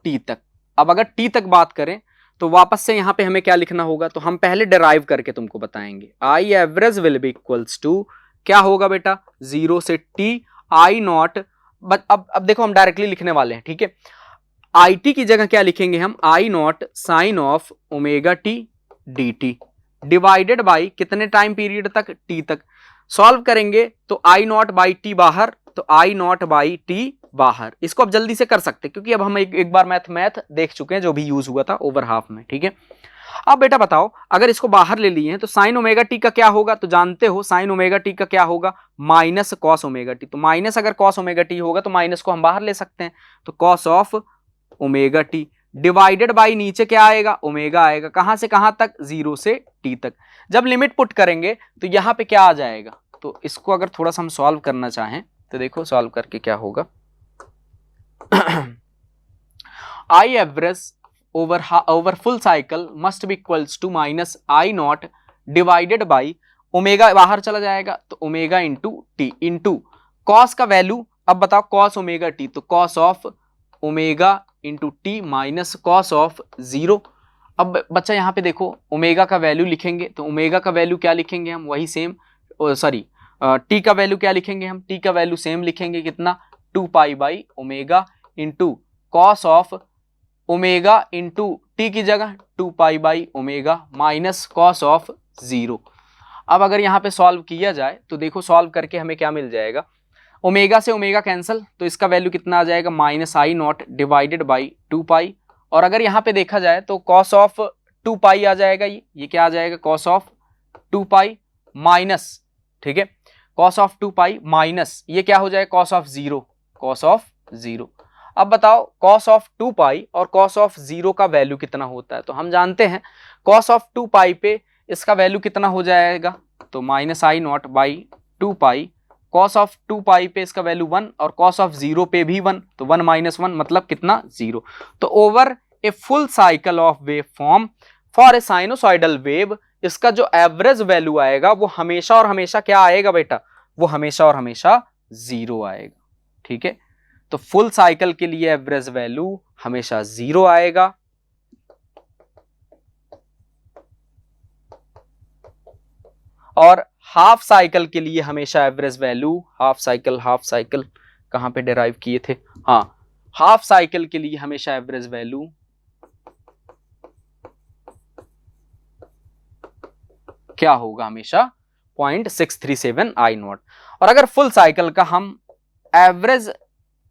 टी तक। अब अगर टी तक बात करें तो वापस से यहां पे हमें क्या लिखना होगा, तो हम पहले डिराइव करके तुमको बताएंगे। I average will be equals to क्या होगा बेटा, 0 से टी आई नॉट। अब देखो हम डायरेक्टली लिखने वाले हैं, ठीक है। आई टी की जगह क्या लिखेंगे हम, I naught sine of omega t d t divided by कितने टाइम पीरियड तक, टी तक। सॉल्व करेंगे तो आई नॉट बाई टी बाहर, तो आई नॉट बाई टी बाहर। इसको अब जल्दी से कर सकते हैं क्योंकि अब हम एक बार मैथ देख चुके हैं जो भी यूज हुआ था ओवर हाफ में, ठीक है। अब बेटा बताओ अगर इसको बाहर ले लिए हैं तो साइन ओमेगा टी का क्या होगा, तो जानते हो साइन ओमेगा टी का क्या होगा, माइनस कॉस ओमेगा टी। तो माइनस अगर कॉस ओमेगा टी होगा तो माइनस को हम बाहर ले सकते हैं, तो cos of omega T divided by नीचे क्या आएगा, ओमेगा आएगा। कहां से कहां तक, 0 से टी तक। जब लिमिट पुट करेंगे तो यहां पे क्या आ जाएगा, तो इसको अगर थोड़ा सा हम सॉल्व करना चाहें तो देखो सॉल्व करके क्या होगा। I average over full cycle must be equals to minus I naught divided by omega बाहर चला जाएगा तो omega into t into cos का वैल्यू। अब बताओ कॉस ओमेगा टी, तो cos of omega into t minus cos of 0। अब बच्चा यहाँ पे देखो ओमेगा का वैल्यू लिखेंगे तो ओमेगा का वैल्यू क्या लिखेंगे हम, वही सेम, सॉरी टी का वैल्यू क्या लिखेंगे हम, टी का वैल्यू सेम लिखेंगे, कितना 2 pi by omega into cos of omega into T की जगह 2 pi by omega minus cos of 0। अब अगर यहाँ पे सॉल्व किया जाए तो देखो सॉल्व करके हमें क्या मिल जाएगा, ओमेगा से ओमेगा कैंसिल तो इसका वैल्यू कितना आ जाएगा, minus I naught divided by 2 पाई। और अगर यहाँ पे देखा जाए तो कॉस ऑफ 2 पाई आ जाएगा, ये क्या आ जाएगा, कॉस ऑफ 2 पाई माइनस, ठीक है, कॉस ऑफ 2 पाई माइनस ये क्या हो जाएगा, कॉस ऑफ 0, कॉस ऑफ 0। अब बताओ कॉस ऑफ 2 पाई और कॉस ऑफ 0 का वैल्यू कितना होता है, तो हम जानते हैं कॉस ऑफ 2 पाई पे इसका वैल्यू कितना हो जाएगा, तो minus I not by 2 pi. Cos of 2 पाई पे इसका वैल्यू 1 और कॉस ऑफ 0 पे भी 1, तो 1 माइनस 1 मतलब कितना, 0। तो over a full cycle of wave form for a sinusoidal wave इसका जो एवरेज वैल्यू आएगा वो हमेशा और हमेशा क्या आएगा बेटा, वो हमेशा और हमेशा 0 आएगा, ठीक है। तो फुल साइकिल के लिए एवरेज वैल्यू हमेशा 0 आएगा, और हाफ साइकिल के लिए हमेशा एवरेज वैल्यू, हाफ साइकिल कहां पे डिराइव किए थे, हाँ, हाफ साइकिल के लिए हमेशा एवरेज वैल्यू क्या होगा, हमेशा 0.637 आई नॉट। और अगर फुल साइकिल का हम एवरेज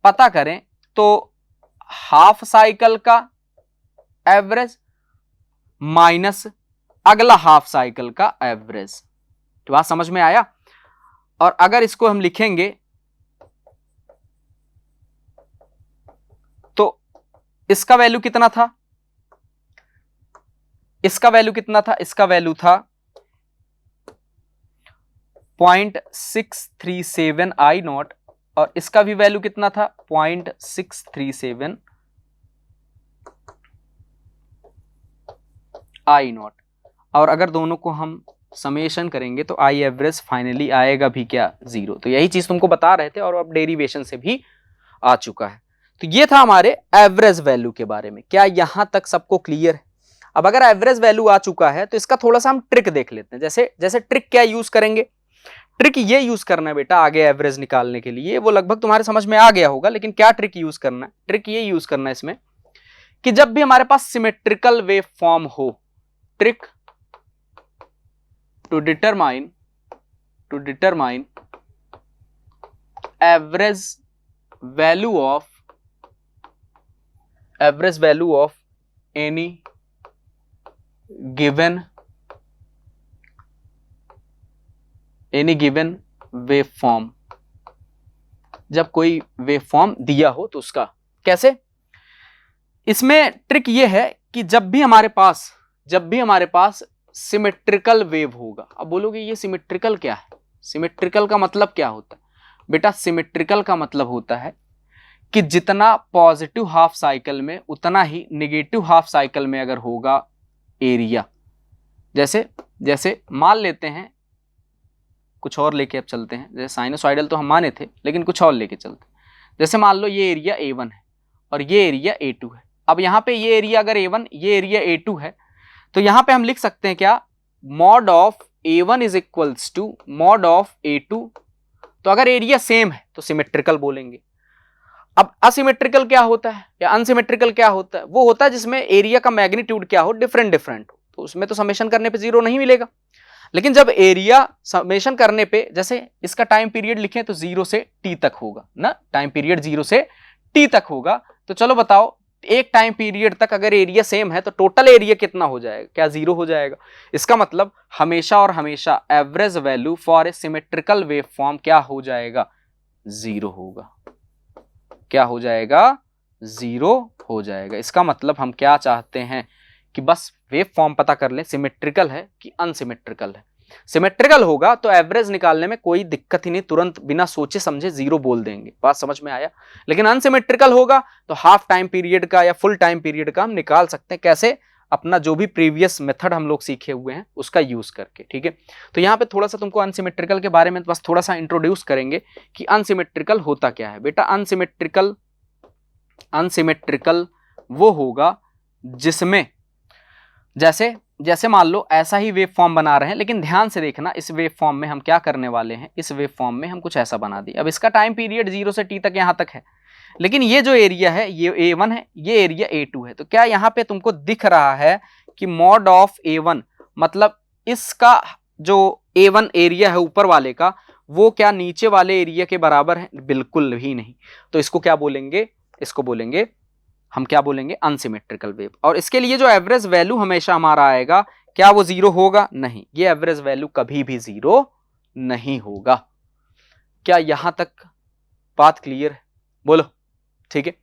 पता करें तो हाफ साइकिल का एवरेज माइनस अगला हाफ साइकिल का एवरेज, तो बात समझ में आया। और अगर इसको हम लिखेंगे तो इसका वैल्यू कितना था, इसका वैल्यू कितना था, इसका वैल्यू था 0.637 आई नॉट, और इसका भी वैल्यू कितना था 0.637 आई नॉट। और अगर दोनों को हम समेशन करेंगे तो आई एवरेज फाइनली आएगा भी क्या, 0। तो यही चीज तुमको बता रहे थे और अब डेरिवेशन से भी आ चुका है। तो ये था हमारे एवरेज वैल्यू के बारे में। क्या यहां तक सबको क्लियर है? अब अगर एवरेज वैल्यू आ चुका है तो इसका थोड़ा सा हम ट्रिक देख लेते हैं। जैसे ट्रिक क्या यूज करेंगे, ट्रिक ये यूज करना है बेटा आगे एवरेज निकालने के लिए, वो लगभग तुम्हारे समझ में आ गया होगा, लेकिन क्या ट्रिक यूज करना है, ट्रिक ये यूज करना है इसमें कि जब भी हमारे पास सिमेट्रिकल वेव फॉर्म हो, trick to determine average value of any given wave form, जब कोई वेव फॉर्म दिया हो तो उसका कैसे। इसमें ट्रिक ये है कि जब भी हमारे पास सिमेट्रिकल वेव होगा। अब बोलोगे ये सिमेट्रिकल क्या है, सिमेट्रिकल का मतलब क्या होता है, बेटा सिमेट्रिकल का मतलब होता है कि जितना पॉजिटिव हाफ साइकिल में उतना ही नेगेटिव हाफ साइकिल में अगर होगा एरिया, जैसे मान लेते हैं कुछ और लेके अब चलते हैं, जैसे साइनोसॉइडल तो हम माने थे लेकिन कुछ और लेके चलते हैं। जैसे मान लो ये एरिया A1 है और ये एरिया A2 है। अब यहाँ पे ये एरिया अगर A1 ये एरिया A2 है तो यहाँ पे हम लिख सकते हैं क्या, mod of A1 is equals to mod of A2। तो अगर एरिया सेम है तो सिमेट्रिकल बोलेंगे। अब असिमेट्रिकल क्या होता है या अनसिमेट्रिकल क्या होता है, वो होता है जिसमें एरिया का मैग्नीट्यूड क्या हो, डिफरेंट डिफरेंट हो, तो उसमें तो समेशन करने पे 0 नहीं मिलेगा। लेकिन जब एरिया समेशन करने पे, जैसे इसका टाइम पीरियड लिखें तो 0 से t तक होगा ना, टाइम पीरियड 0 से t तक होगा। तो चलो बताओ एक टाइम पीरियड तक अगर एरिया सेम है तो टोटल एरिया कितना हो जाएगा, क्या 0 हो जाएगा। इसका मतलब हमेशा और हमेशा average value for a symmetrical wave form क्या हो जाएगा, 0 होगा। क्या हो जाएगा, 0 हो जाएगा। इसका मतलब हम क्या चाहते हैं कि बस वेव फॉर्म पता कर लें सिमेट्रिकल है कि अनसिमेट्रिकल है। सिमेट्रिकल होगा तो एवरेज निकालने में कोई दिक्कत ही नहीं, तुरंत बिना सोचे समझे 0 बोल देंगे, बात समझ में आया। लेकिन अनसिमेट्रिकल होगा तो हाफ टाइम पीरियड का या फुल टाइम पीरियड का हम निकाल सकते हैं। कैसे, अपना जो भी प्रीवियस मेथड हम लोग सीखे हुए हैं उसका यूज करके, ठीक है। तो यहाँ पे थोड़ा सा तुमको अनसिमेट्रिकल के बारे में बस थोड़ा सा इंट्रोड्यूस करेंगे कि अनसिमेट्रिकल होता क्या है। बेटा अनसिमेट्रिकल वो होगा जिसमें जैसे मान लो ऐसा ही वेव फॉर्म बना रहे हैं, लेकिन ध्यान से देखना इस वेव फॉर्म में हम क्या करने वाले हैं, इस वेव फॉर्म में हम कुछ ऐसा बना दिए। अब इसका टाइम पीरियड 0 से t तक यहाँ तक है, लेकिन ये जो एरिया है ये A1 है, ये एरिया A2 है। तो क्या यहाँ पे तुमको दिख रहा है कि मॉड ऑफ A1 मतलब इसका जो A1 एरिया है ऊपर वाले का वो क्या नीचे वाले एरिया के बराबर है, बिल्कुल भी नहीं। तो इसको क्या बोलेंगे, इसको बोलेंगे हम क्या बोलेंगे, अनसिमेट्रिकल वेव। और इसके लिए जो एवरेज वैल्यू हमेशा हमारा आएगा क्या वो 0 होगा, नहीं, ये एवरेज वैल्यू कभी भी 0 नहीं होगा। क्या यहां तक बात क्लियर है, बोलो, ठीक है।